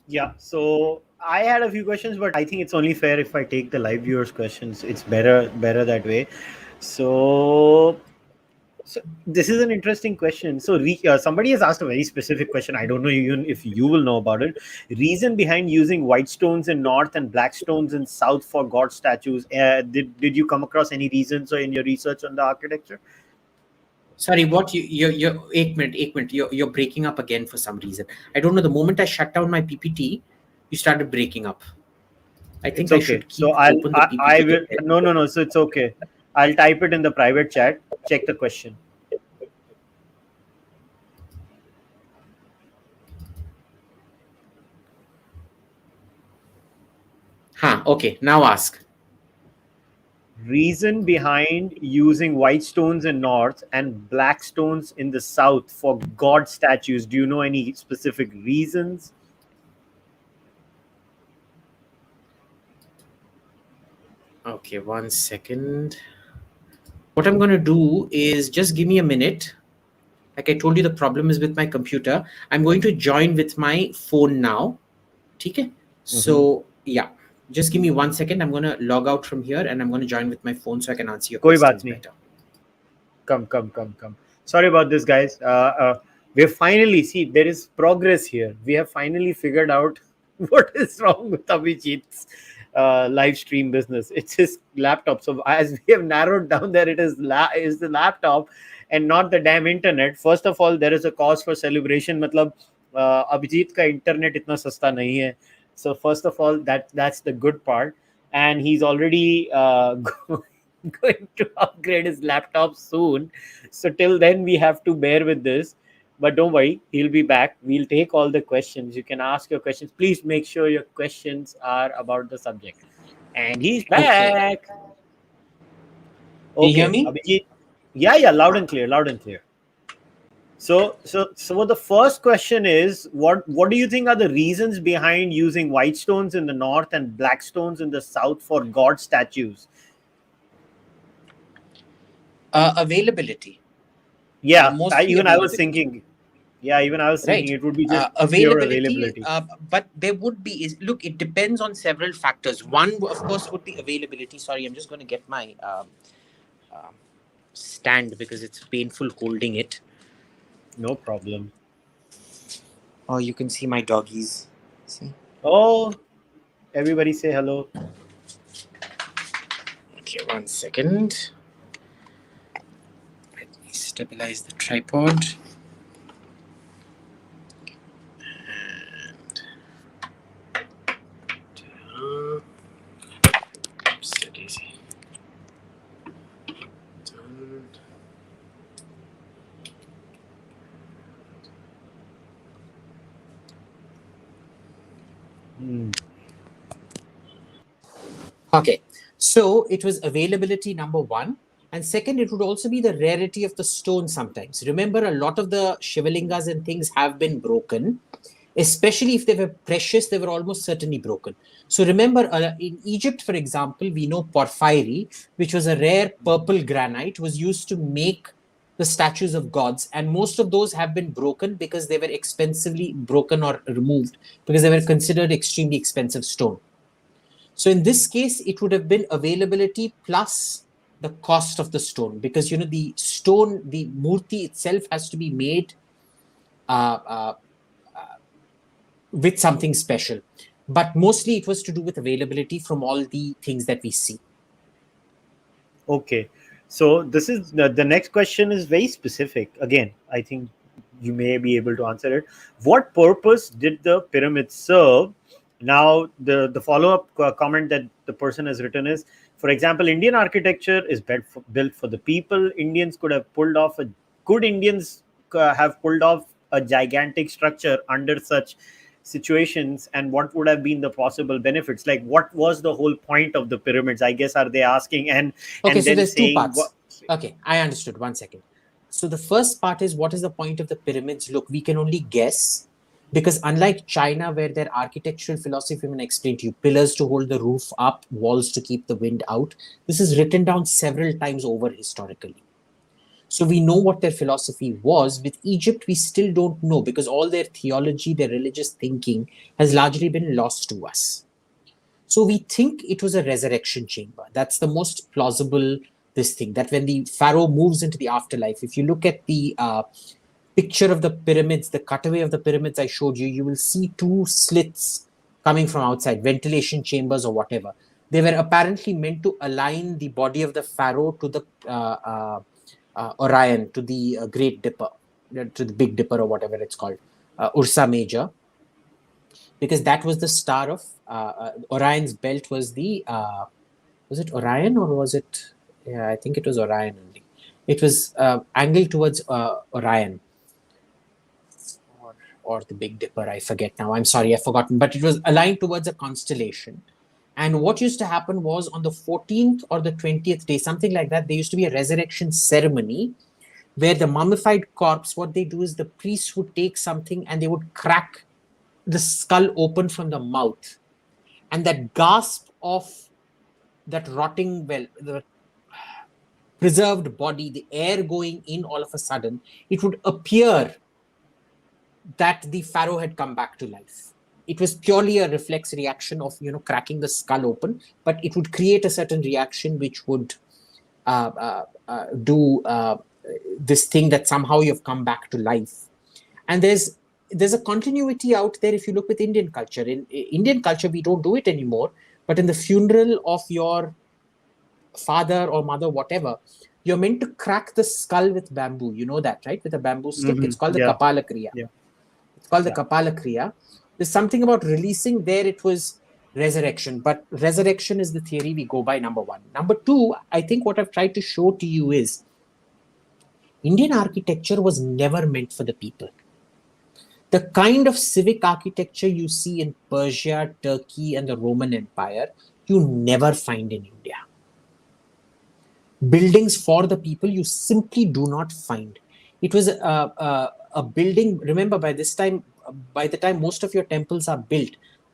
Yeah. So I had a few questions, but I think it's only fair if I take the live viewers' questions. It's better that way. So So this is an interesting question. So somebody has asked a very specific question. I don't know even if you will know about it. Reason behind using white stones in north and black stones in south for god statues. Did you come across any reasons or in your research on the architecture? Sorry, what you 8 minute, you're breaking up again for some reason. I don't know. The moment I shut down my PPT, you started breaking up. I It's think I okay. should So keep open the I PPT will. again. No. So it's okay. I'll type it in the private chat. Check the question. Huh, okay, now ask. Reason behind using white stones in north and black stones in the south for god statues. Do you know any specific reasons? Okay, 1 second. What I'm going to do is just give me a minute. Like I told you, the problem is with my computer. I'm going to join with my phone now. Okay. Mm-hmm. So, yeah, just give me 1 second. I'm going to log out from here and I'm going to join with my phone so I can answer your कोई बात questions नहीं. better. Come. Sorry about this, guys. We've finally see there is progress here. We have finally figured out what is wrong with Abhijit's live stream business. It's his laptop. So as we have narrowed down that it is the laptop and not the damn internet. First of all, there is a cause for celebration. मतलब अभिजीत का internet इतना सस्ता नहीं है. So first of all, that's the good part, and he's already going to upgrade his laptop soon. So till then, we have to bear with this. But don't worry, he'll be back. We'll take all the questions. You can ask your questions. Please make sure your questions are about the subject. And he's Okay. back. Can you hear Okay, me? Abhijit. Yeah, loud and clear, loud and clear. So the first question is, what do you think are the reasons behind using white stones in the north and black stones in the south for god statues? Availability. Yeah, Mostly even I was availability. thinking. Yeah, even I was thinking Right. it would be just pure Availability, availability. but there would be is look. It depends on several factors. One, of course, would be availability. Sorry, I'm just going to get my um, stand because it's painful holding it. No problem. Oh, you can see my doggies. See? Oh, everybody say hello. Okay, 1 second. Let me stabilize the tripod. And set easy. Done. Okay, so it was availability number one. And second, it would also be the rarity of the stone sometimes. Remember, a lot of the Shivalingas and things have been broken, especially if they were precious, they were almost certainly broken. So remember, in Egypt, for example, we know porphyry, which was a rare purple granite, was used to make the statues of gods. And most of those have been broken because they were expensively broken or removed because they were considered extremely expensive stone. So in this case, it would have been availability plus the cost of the stone, because the stone, the murti itself has to be made uh, uh, with something special. But mostly it was to do with availability from all the things that we see. Okay, so this is the next question is very specific. Again, I think you may be able to answer it. What purpose did the pyramid serve? Now, the follow up comment that the person has written is, for example, Indian architecture is built for the people. Indians could have pulled off a good Indians have pulled off a gigantic structure under such situations, and what would have been the possible benefits, like what was the whole point of the pyramids, I guess, are they asking, Okay, and so then there's two saying what. parts. Okay, I understood. 1 second. So the first part is, what is the point of the pyramids? Look, we can only guess, because unlike China, where their architectural philosophy, when I explained to you, pillars to hold the roof up, walls to keep the wind out, this is written down several times over historically. So we know what their philosophy was. With Egypt, we still don't know, because all their theology, their religious thinking has largely been lost to us. So we think it was a resurrection chamber. That's the most plausible this thing, that when the pharaoh moves into the afterlife, if you look at the picture of the pyramids, the cutaway of the pyramids I showed you, you will see two slits coming from outside, ventilation chambers or whatever. They were apparently meant to align the body of the pharaoh to the Orion, to the Great Dipper, to the Big Dipper or whatever it's called, Ursa Major, because that was the star of Orion's belt. Was it Orion or was it? Yeah, I think it was Orion only. It was angled towards Orion, or the Big Dipper. I forget now. I'm sorry, I've forgotten. But it was aligned towards a constellation. And what used to happen was on the 14th or the 20th day, something like that, there used to be a resurrection ceremony where the mummified corpse, what they do is the priest would take something and they would crack the skull open from the mouth. And that gasp of that rotting, well, the preserved body, the air going in all of a sudden, it would appear that the pharaoh had come back to life. It was purely a reflex reaction of, cracking the skull open, but it would create a certain reaction which would do this thing that somehow you've come back to life. And there's a continuity out there if you look with Indian culture. In Indian culture, we don't do it anymore, but in the funeral of your father or mother, whatever, you're meant to crack the skull with bamboo. You know that, right? With a bamboo stick. It's called the Kapala Kriya. Yeah. It's called the Kapala Kriya. There's something about releasing there. It was resurrection, but resurrection is the theory we go by, number one. Number two, I think what I've tried to show to you is Indian architecture was never meant for the people. The kind of civic architecture you see in Persia, Turkey, and the Roman Empire, you never find in India. Buildings for the people, you simply do not find. It was a building. Remember, by the time most of your temples are built,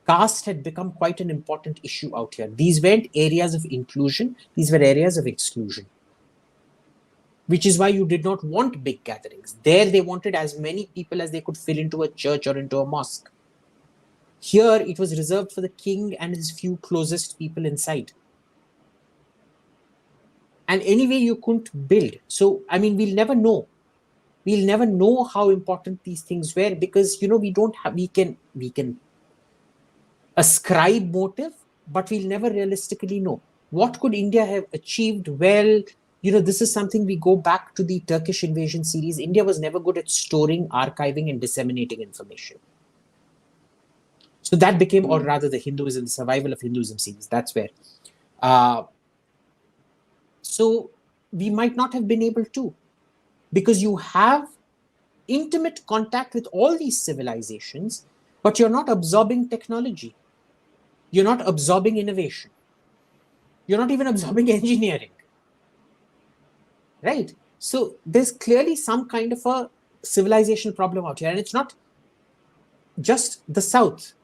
caste had become quite an important issue out here. These weren't areas of inclusion, these were areas of exclusion. Which is why you did not want big gatherings. There they wanted as many people as they could fill into a church or into a mosque. Here it was reserved for the king and his few closest people inside. And anyway, you couldn't build. So, I mean, we'll never know. We'll never know how important these things were because, we can ascribe motive, but we'll never realistically know. What could India have achieved? Well, this is something we go back to the Turkish invasion series. India was never good at storing, archiving, and disseminating information. So that became, or rather the Hinduism, the survival of Hinduism series. That's where. So we might not have been able to, because you have intimate contact with all these civilizations, but you're not absorbing technology. You're not absorbing innovation. You're not even absorbing engineering. Right? So there's clearly some kind of a civilizational problem out here. And it's not just the South.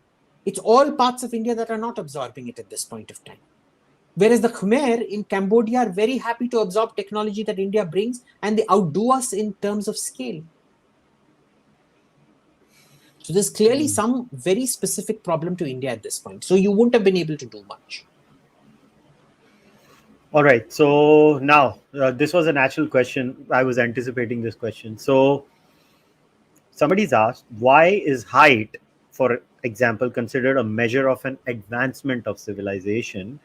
It's all parts of India that are not absorbing it at this point of time. Whereas the Khmer in Cambodia are very happy to absorb technology that India brings, and they outdo us in terms of scale. So there's clearly some very specific problem to India at this point. So you wouldn't have been able to do much. All right. So now this was a natural question. I was anticipating this question. So somebody's asked, why is height, for example, considered a measure of an advancement of civilization?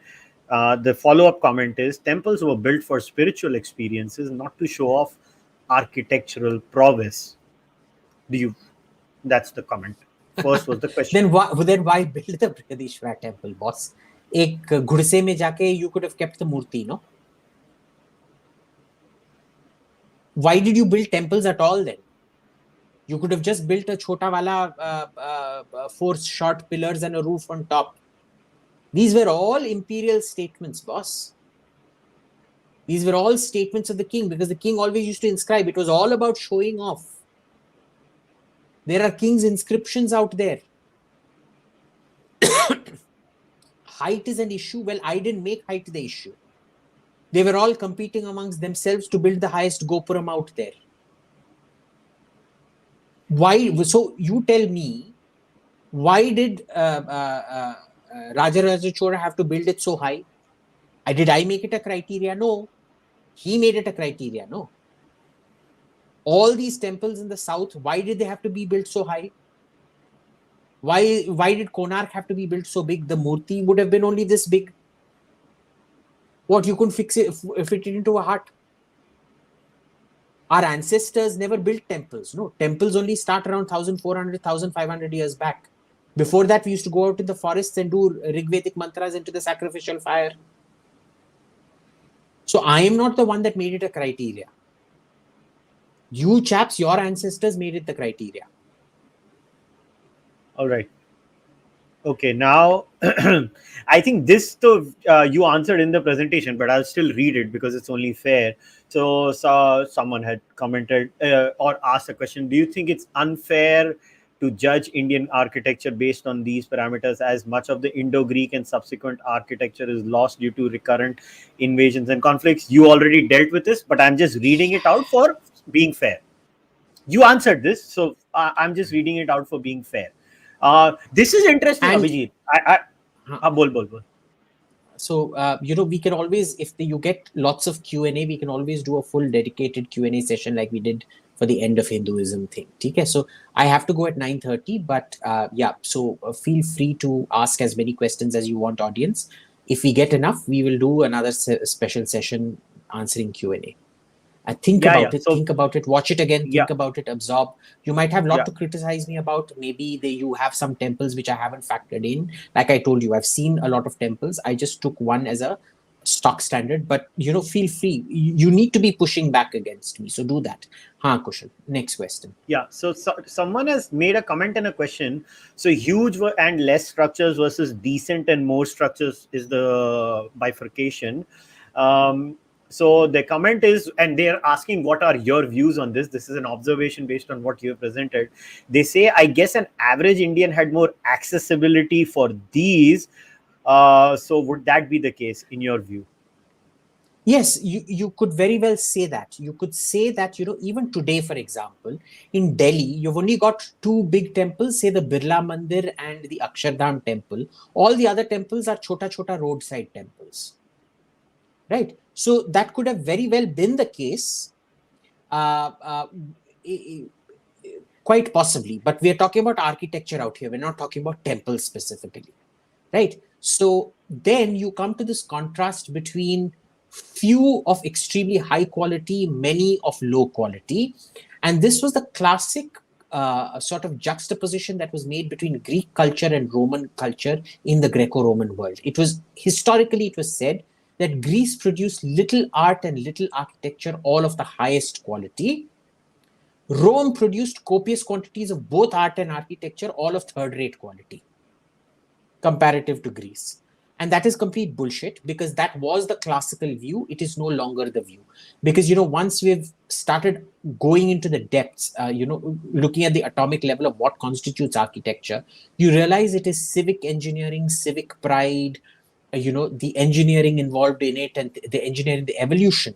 The follow-up comment is, temples were built for spiritual experiences, not to show off architectural prowess. That's the comment. First was the question. then why build the Brihadishwara temple, boss? Ek ghudse mein jaake you could have kept the murti, no? Why did you build temples at all then? You could have just built a chota wala 4 short pillars and a roof on top. These were all imperial statements, boss. These were all statements of the king, because the king always used to inscribe. It was all about showing off. There are king's inscriptions out there. Height is an issue. Well, I didn't make height the issue. They were all competing amongst themselves to build the highest Gopuram out there. Why? So you tell me, why did Rajaraja Chola have to build it so high? Did I make it a criteria? No. He made it a criteria, no? All these temples in the south, why did they have to be built so high? Why did Konark have to be built so big? The Murti would have been only this big. What, you couldn't fix it, fit it into a hut? Our ancestors never built temples. No, temples only start around 1400, 1500 years back. Before that, we used to go out in the forests and do Rigvedic mantras into the sacrificial fire. So I am not the one that made it a criteria. You chaps, your ancestors made it the criteria. All right. Okay, now I think this though you answered in the presentation, but I'll still read it because it's only fair. So someone had commented or asked a question: do you think it's unfair to judge Indian architecture based on these parameters, as much of the Indo-Greek and subsequent architecture is lost due to recurrent invasions and conflicts? You already dealt with this, but I'm just reading it out for being fair. You answered this, so I'm just reading it out for being fair. This is interesting, And Abhijit. Bol. so we can always, if you get lots of Q&A, we can always do a full dedicated Q&A session like we did for the end of Hinduism thing. Okay, so I have to go at 9:30, but yeah, so feel free to ask as many questions as you want, audience. If we get enough, we will do another special session answering Q&A. Think Yeah, about yeah. it, So think about it, watch it again, yeah, think about it, absorb. You might have a lot yeah, to criticize me about. Maybe you have some temples which I haven't factored in. Like I told you, I've seen a lot of temples. I just took one as a stock standard, but feel free. You need to be pushing back against me. So do that. Kushal, next question. yeah. So someone has made a comment and a question. So huge and less structures versus decent and more structures is the bifurcation. Um, so the comment is, and they're asking, what are your views on this? This is an observation based on what you have presented. They say, I guess an average Indian had more accessibility for these. So would that be the case in your view? Yes, you could very well say that. You could say that, even today, for example, in Delhi, you've only got two big temples, say the Birla Mandir and the Akshardham temple. All the other temples are chota roadside temples. Right? So that could have very well been the case, uh, uh, quite possibly. But we are talking about architecture out here. We're not talking about temples specifically. Right? So then you come to this contrast between few of extremely high quality, many of low quality. And this was the classic sort of juxtaposition that was made between Greek culture and Roman culture in the Greco-Roman world. It was historically, it was said that Greece produced little art and little architecture, all of the highest quality. Rome produced copious quantities of both art and architecture, all of third-rate quality, comparative to Greece. And that is complete bullshit, because that was the classical view. It is no longer the view. Because, once we've started going into the depths, looking at the atomic level of what constitutes architecture, you realize it is civic engineering, civic pride, the engineering involved in it, and the engineering, the evolution.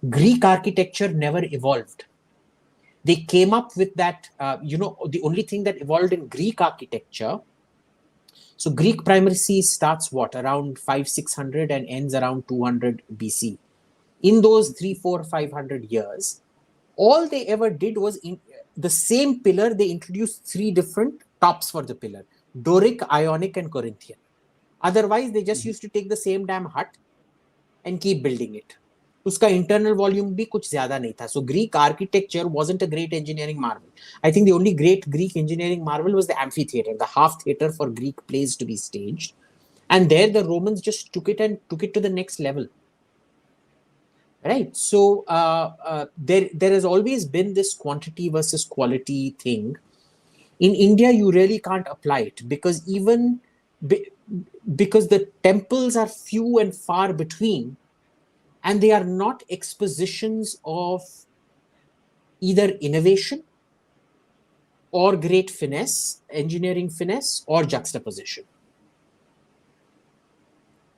Greek architecture never evolved. They came up with that, the only thing that evolved in Greek architecture. So Greek primacy starts around 500-600 and ends around 200 BC. In those 300-400-500 years, all they ever did was, in the same pillar, they introduced three different tops for the pillar: Doric, Ionic, and Corinthian. Otherwise, they just used to take the same damn hut and keep building it. उसका internal volume भी कुछ ज़्यादा नहीं था. So Greek architecture wasn't a great engineering marvel. I think the only great Greek engineering marvel was the amphitheater, the half theater for Greek plays to be staged. And there the Romans just took it to the next level. Right? So there has always been this quantity versus quality thing. In India, you really can't apply it, because because the temples are few and far between, and they are not expositions of either innovation or great finesse, engineering finesse, or juxtaposition.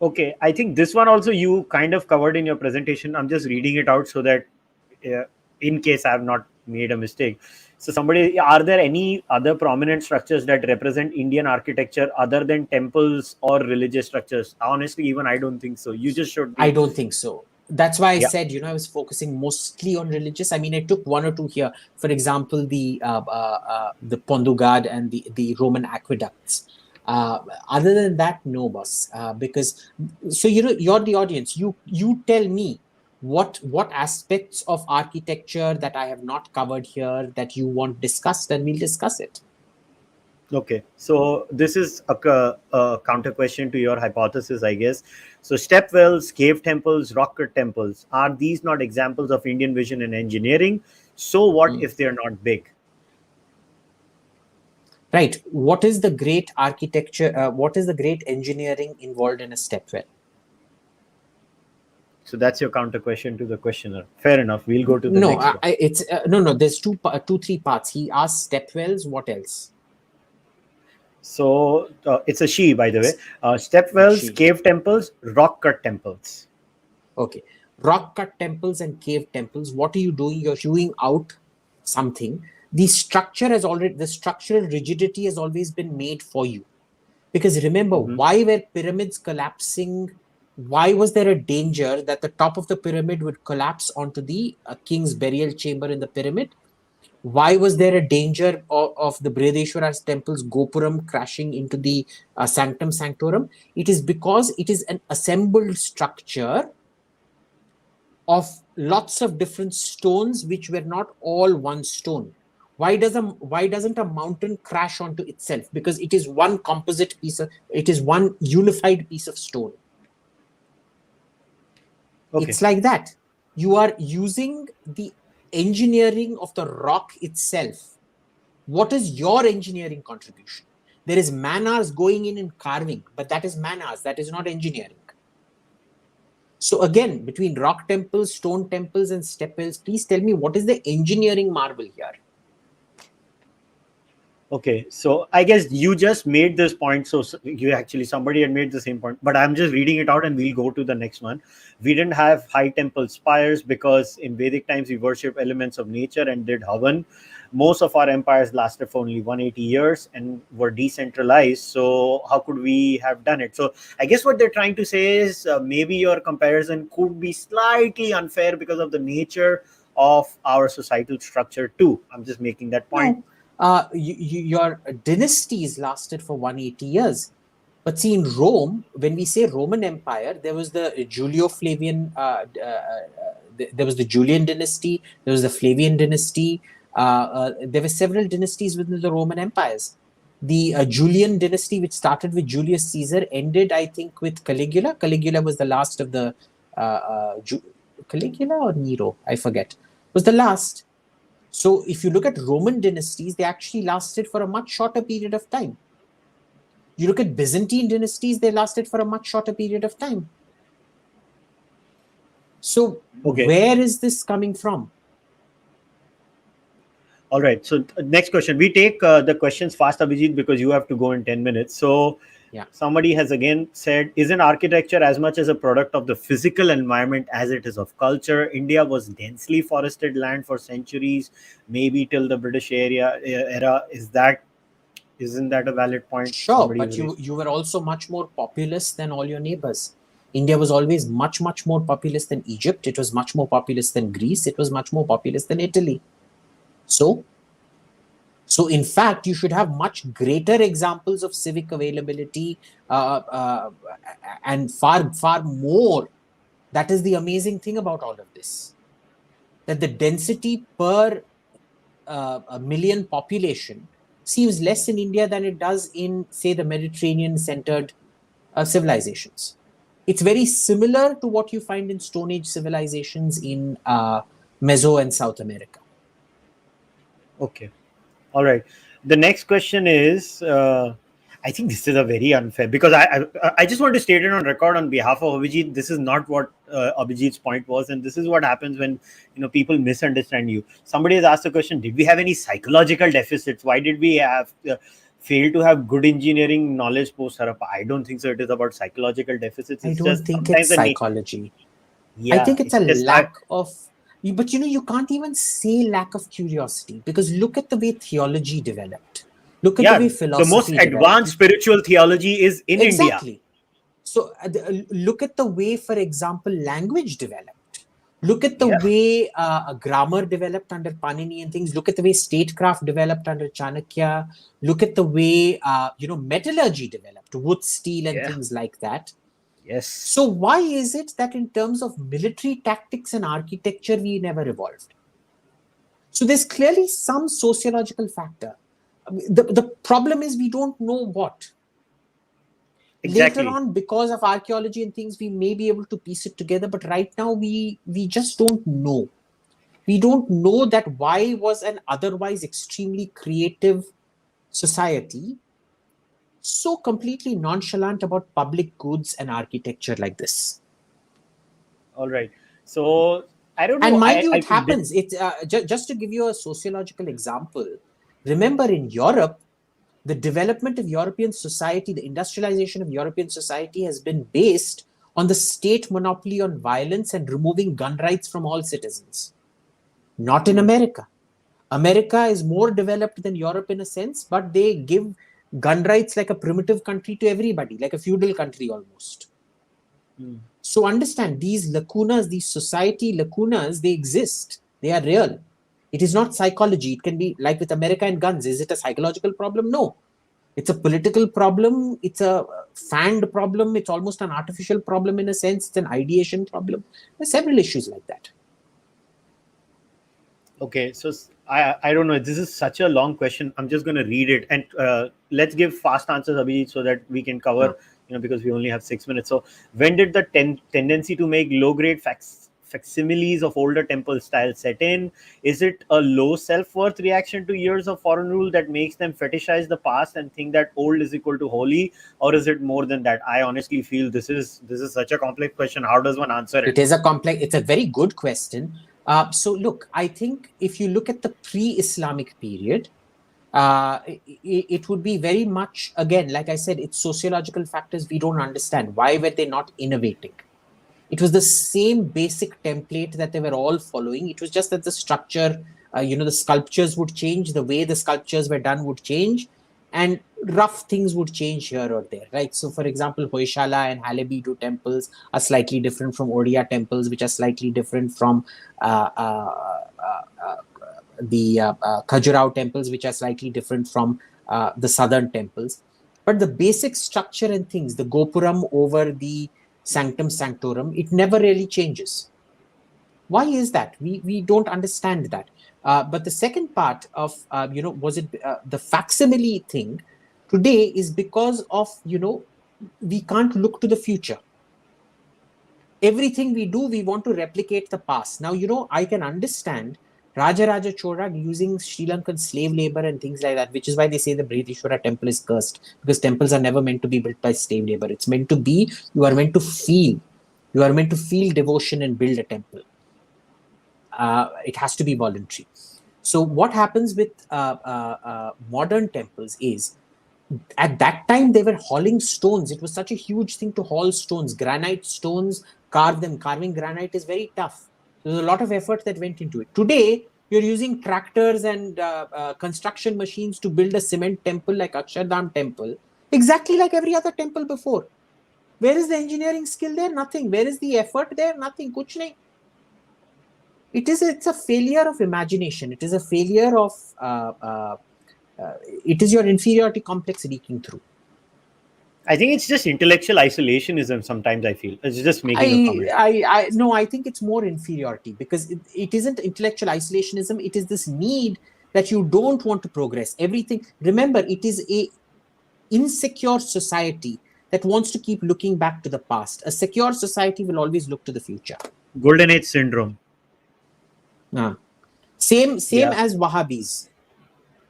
Okay, I think this one also you kind of covered in your presentation. I'm just reading it out so that in case I have not made a mistake. So are there any other prominent structures that represent Indian architecture other than temples or religious structures? Honestly, even I don't think so. You just showed me. I don't think so. That's why I Yeah. said, I was focusing mostly on religious. I mean, I took one or two here. For example, the Pondugad and the Roman aqueducts. Uh, Other than that, no, boss. Because so you're the audience. You tell me what aspects of architecture that I have not covered here that you want discussed, and we'll discuss it. Okay, so this is a counter question to your hypothesis, I guess. So, stepwells, cave temples, rock cut temples, are these not examples of Indian vision and engineering? So, what Hmm. if they're not big? Right. What is the great architecture? What is the great engineering involved in a stepwell? So, that's your counter question to the questioner. Fair enough. We'll go to the No, next one. it's no. There's two, three parts. He asked stepwells. What else? So, it's a she, by the way. She. Stepwells, cave temples, rock cut temples. Okay. Rock cut temples and cave temples. What are you doing? You're hewing out something. The structural rigidity has always been made for you. Because remember, Mhm. why were pyramids collapsing? Why was there a danger that the top of the pyramid would collapse onto the king's burial chamber in the pyramid? Why was there a danger of the Brihadeshwara's temple's Gopuram crashing into the Sanctum Sanctorum? It is because it is an assembled structure of lots of different stones which were not all one stone. Why doesn't a mountain crash onto itself? Because it is one composite it is one unified piece of stone. Okay. It's like that. You are using the engineering of the rock itself. What is your engineering contribution? There is man hours going in and carving, but that is man hours. That is not engineering. So again, between rock temples, stone temples, and stepwells, please tell me what is the engineering marvel here? Okay, so I guess you just made this point. So you actually somebody had made the same point, but I'm just reading it out, and we'll go to the next one. We didn't have high temple spires because in Vedic times we worship elements of nature and did havan. Most of our empires lasted for only 180 years and were decentralized. So how could we have done it? So I guess what they're trying to say is maybe your comparison could be slightly unfair because of the nature of our societal structure too. I'm just making that point. No. Your dynasties lasted for 180 years. But see, in Rome, when we say Roman Empire, there was the Julio-Flavian, there was the Julian dynasty, there was the Flavian dynasty. There were several dynasties within the Roman empires. The Julian dynasty, which started with Julius Caesar, ended, I think, with Caligula. Caligula was the last of the Caligula or Nero, I forget, was the last. So if you look at Roman dynasties, they actually lasted for a much shorter period of time. You look at Byzantine dynasties, they lasted for a much shorter period of time. So Okay. where is this coming from? All right. So next question. We take the questions fast, Abhijit, because you have to go in 10 minutes. So Yeah. somebody has again said, "Isn't architecture as much as a product of the physical environment as it is of culture? India was densely forested land for centuries, maybe till the British era. Isn't that a valid point?" Sure, Somebody but is raised. you were also much more populous than all your neighbors. India was always much more populous than Egypt. It was much more populous than Greece. It was much more populous than Italy. So, so in fact, you should have much greater examples of civic availability and far more. That is the amazing thing about all of this. That the density per a million population seems less in India than it does in, say, the Mediterranean centered civilizations. It's very similar to what you find in Stone Age civilizations in Meso and South America. Okay. All right. The next question is, I think this is a very unfair because I just want to state it on record on behalf of Abhijit. This is not what Abhijit's point was, and this is what happens when people misunderstand you. Somebody has asked the question: did we have any psychological deficits? Why did we have fail to have good engineering knowledge post Harappa? I don't think so. It is about psychological deficits. I It's don't just think it's sometimes a psychology. I yeah. think it's It's a just lack of, but you can't even say lack of curiosity because look at the way theology developed. Look at the yeah. way The most philosophy developed. advanced spiritual theology is in India. Exactly. So look at the way, for example, language developed. Look at the Yeah. way grammar developed under Panini and things. Look at the way statecraft developed under Chanakya. Look at the way metallurgy developed, wood, steel, and Yeah. things like that. So Yes. why is it that in terms of military tactics and architecture, we never evolved? So there's clearly some sociological factor. The problem is we don't know what. Later Exactly. on, because of archaeology and things, we may be able to piece it together. But right now, we just don't know. We don't know that why was an otherwise extremely creative society so completely nonchalant about public goods and architecture like this. All right. So I don't And know. mind you, I it think this, happens. Just to give you a sociological example. Remember, in Europe, the development of European society, the industrialization of European society has been based on the state monopoly on violence and removing gun rights from all citizens. Not in hmm, America. America is more developed than Europe in a sense, but they give gun rights like a primitive country to everybody, like a feudal country almost. hmm. So understand these lacunas, these society lacunas, they exist. They are real. It is not psychology. It can be like with America and guns. Is it a psychological problem? No. It's a political problem. It's a fanned problem. It's almost an artificial problem in a sense. It's an ideation problem. There's several issues like that. Okay. So I don't know. This is such a long question. I'm just going to read it, and let's give fast answers, Abhi, so that we can Huh. cover. Because we only have 6 minutes. So when did the tendency to make low grade facsimiles of older temple styles set in? Is it a low self worth reaction to years of foreign rule that makes them fetishize the past and think that old is equal to holy, or is it more than that? I honestly feel this is such a complex question. How does one answer it? It is a complex, it's a very good question. So look, I think if you look at the pre-Islamic period, it would be very much, again, like I said, it's sociological factors we don't understand. Why were they not innovating? It was the same basic template that they were all following. It was just that the structure, the sculptures would change, the way the sculptures were done would change, and rough things would change here or there, right? So, for example, Hoysala and Halebidu temples are slightly different from Odia temples, which are slightly different from the Khajuraho temples, which are slightly different from the southern temples. But the basic structure and things, the Gopuram over the Sanctum Sanctorum, it never really changes. Why is that? We don't understand that. But the second part of, was it the facsimile thing today is because of, we can't look to the future. Everything we do, we want to replicate the past. Now, I can understand Rajaraja Chola using Sri Lankan slave labor and things like that, which is why they say the Brihadishwara temple is cursed, because temples are never meant to be built by slave labor. It's meant to be, you are meant to feel. You are meant to feel devotion and build a temple. It has to be voluntary. So what happens with modern temples is, at that time they were hauling stones. It was such a huge thing to haul stones, granite stones, carve them. Carving granite is very tough. There's a lot of effort that went into it. Today, you're using tractors and construction machines to build a cement temple like Akshardham temple, exactly like every other temple before. Where is the engineering skill there? Nothing. Where is the effort there? Nothing. Kuch nahi. It's a failure of imagination. It is a failure of it is your inferiority complex leaking through. I think it's just intellectual isolationism. Sometimes I feel it's just making a comment. I no, I think it's more inferiority, because it isn't intellectual isolationism. It is this need that you don't want to progress. Everything. Remember, it is a insecure society that wants to keep looking back to the past. A secure society will always look to the future. Golden Age syndrome. Same Yeah. as Wahhabis.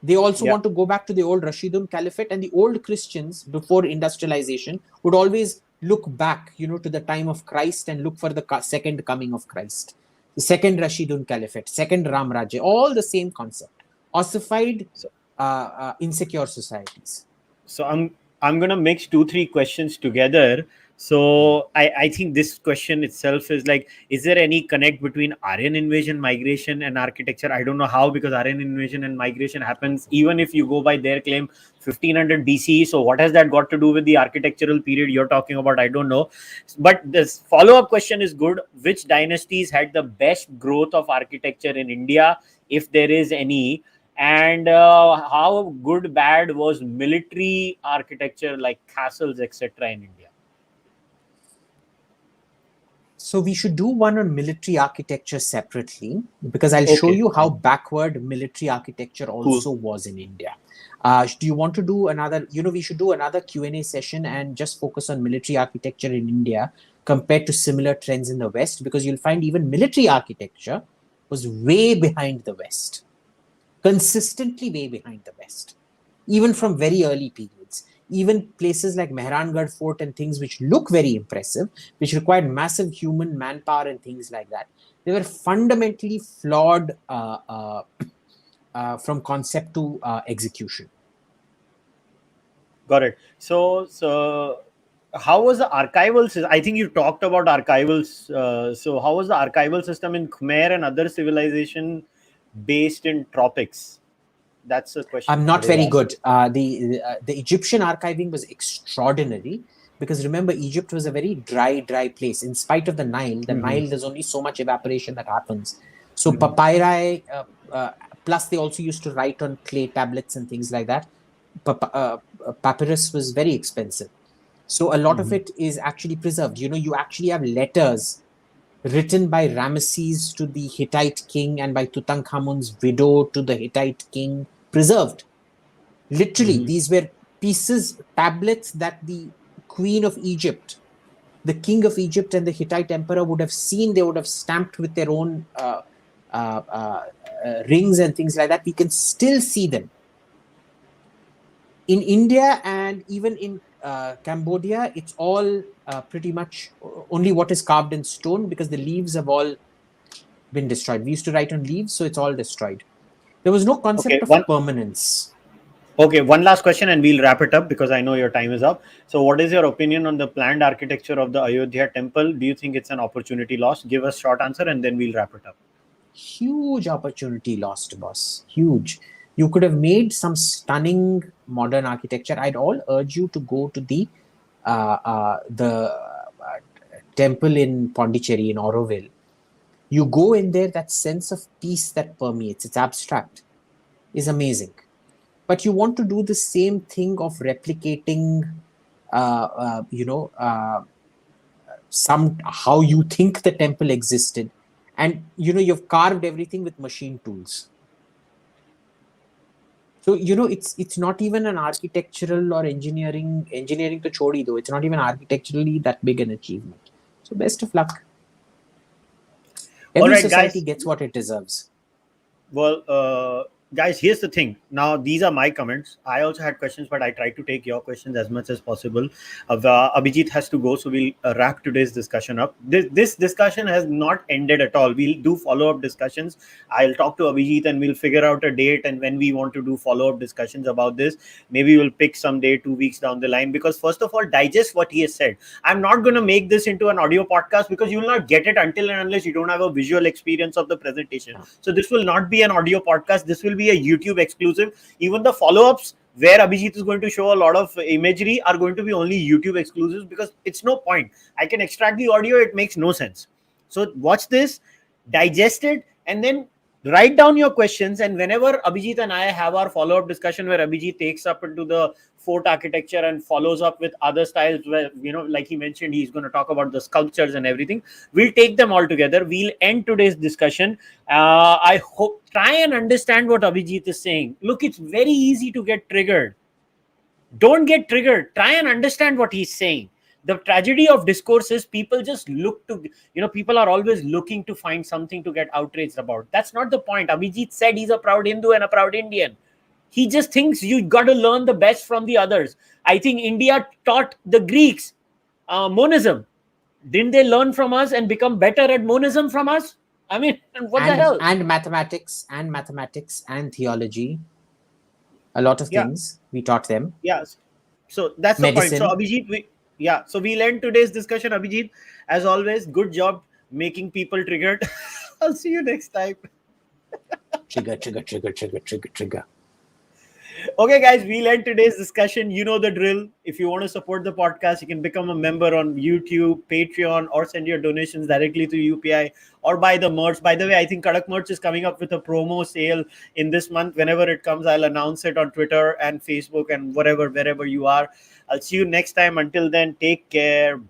They also Yeah. want to go back to the old Rashidun Caliphate, and the old Christians before industrialization would always look back, to the time of Christ and look for the second coming of Christ, the second Rashidun Caliphate, second Ram Rajya, all the same concept. Ossified, So, insecure societies. so I'm gonna mix 2-3 questions together. So I think this question itself is like, is there any connect between Aryan invasion, migration, and architecture? I don't know how, because Aryan invasion and migration happens even if you go by their claim 1500 BCE. So what has that got to do with the architectural period you're talking about? I don't know. But this follow-up question is good. Which dynasties had the best growth of architecture in India, if there is any? And how good, bad was military architecture like castles, etc., in India? So we should do one on military architecture separately, because I'll show Okay, you how fine. backward military architecture Cool. also was in India. Do you want to do another? We should do another Q&A session and just focus on military architecture in India compared to similar trends in the West, because you'll find even military architecture was way behind the West, consistently way behind the West, even from very early periods. Even places like Mehrangarh Fort and things which look very impressive, which required massive human manpower and things like that, they were fundamentally flawed from concept to execution. Got it. So how was the archival system? I think you talked about archivals. So how was the archival system in Khmer and other civilization based in tropics? That's a question Not somebody very asked. good. The Egyptian archiving was extraordinary, because remember, Egypt was a very dry place. In spite of the Mhm. Nile, there's only so much evaporation that happens. So Mhm. papyri, plus they also used to write on clay tablets and things like that. Papyrus was very expensive. So a lot of Mhm. it is actually preserved. You actually have letters written by Ramesses to the Hittite king and by Tutankhamun's widow to the Hittite king, preserved. Literally, Mhm. these were pieces, tablets that the queen of Egypt, the king of Egypt, and the Hittite emperor would have seen. They would have stamped with their own rings and things like that. We can still see them in India, and even in Cambodia. It's all pretty much only what is carved in stone, because the leaves have all been destroyed. We used to write on leaves, so it's all destroyed. There was no Okay, concept of one. permanence. Okay, one last question, and we'll wrap it up because I know your time is up. So, what is your opinion on the planned architecture of the Ayodhya temple? Do you think it's an opportunity lost? Give us short answer, and then we'll wrap it up. Huge opportunity lost, boss. Huge. You could have made some stunning modern architecture. I'd all urge you to go to the temple in Pondicherry in Auroville. You go in there, that sense of peace that permeates. It's abstract. Is amazing. But you want to do the same thing of replicating, uh, uh, you know, uh, some how you think the temple existed, and you've carved everything with machine tools. So it's not even an architectural or engineering to chodi, though it's not even architecturally that big an achievement. So best of luck. All Every right, society guys. gets what it deserves. Well, guys, here's the thing. Now, these are my comments. I also had questions, but I tried to take your questions as much as possible. Abhijit has to go, so we'll wrap today's discussion up. This discussion has not ended at all. We'll do follow up discussions. I'll talk to Abhijit and we'll figure out a date and when we want to do follow up discussions about this. Maybe we'll pick some day 2 weeks down the line, because, first of all, digest what he has said. I'm not going to make this into an audio podcast because you will not get it until and unless you don't have a visual experience of the presentation. So this will not be an audio podcast. This will be a YouTube exclusive. Even the follow-ups where Abhijit is going to show a lot of imagery are going to be only YouTube exclusives, because it's no point. I can extract the audio. It makes no sense. So watch this, digest it, and then write down your questions. And whenever Abhijit and I have our follow-up discussion where Abhijit takes up into the fort architecture and follows up with other styles, where, like he mentioned, he's going to talk about the sculptures and everything, we'll take them all together. We'll end today's discussion. I hope, try and understand what Abhijit is saying. Look, it's very easy to get triggered. Don't get triggered. Try and understand what he's saying. The tragedy of discourse is people just look to, people are always looking to find something to get outraged about. That's not the point. Abhijit said he's a proud Hindu and a proud Indian. He just thinks you got to learn the best from the others. I think India taught the Greeks monism. Didn't they learn from us and become better at monism from us? I mean, what the and hell? and mathematics and theology, a lot of Yeah, things we taught them. yeah. So that's the point. So Medicine. Abhijit, Yeah, so we'll end today's discussion, Abhijit. As always, good job making people triggered. I'll see you next time. Trigger, trigger, trigger, trigger, trigger, trigger. Okay, guys, we'll end today's discussion. You know the drill. If you want to support the podcast, you can become a member on YouTube, Patreon, or send your donations directly to UPI or buy the merch. By the way, I think Kadak Merch is coming up with a promo sale in this month. Whenever it comes, I'll announce it on Twitter and Facebook and wherever you are. I'll see you next time. Until then, take care.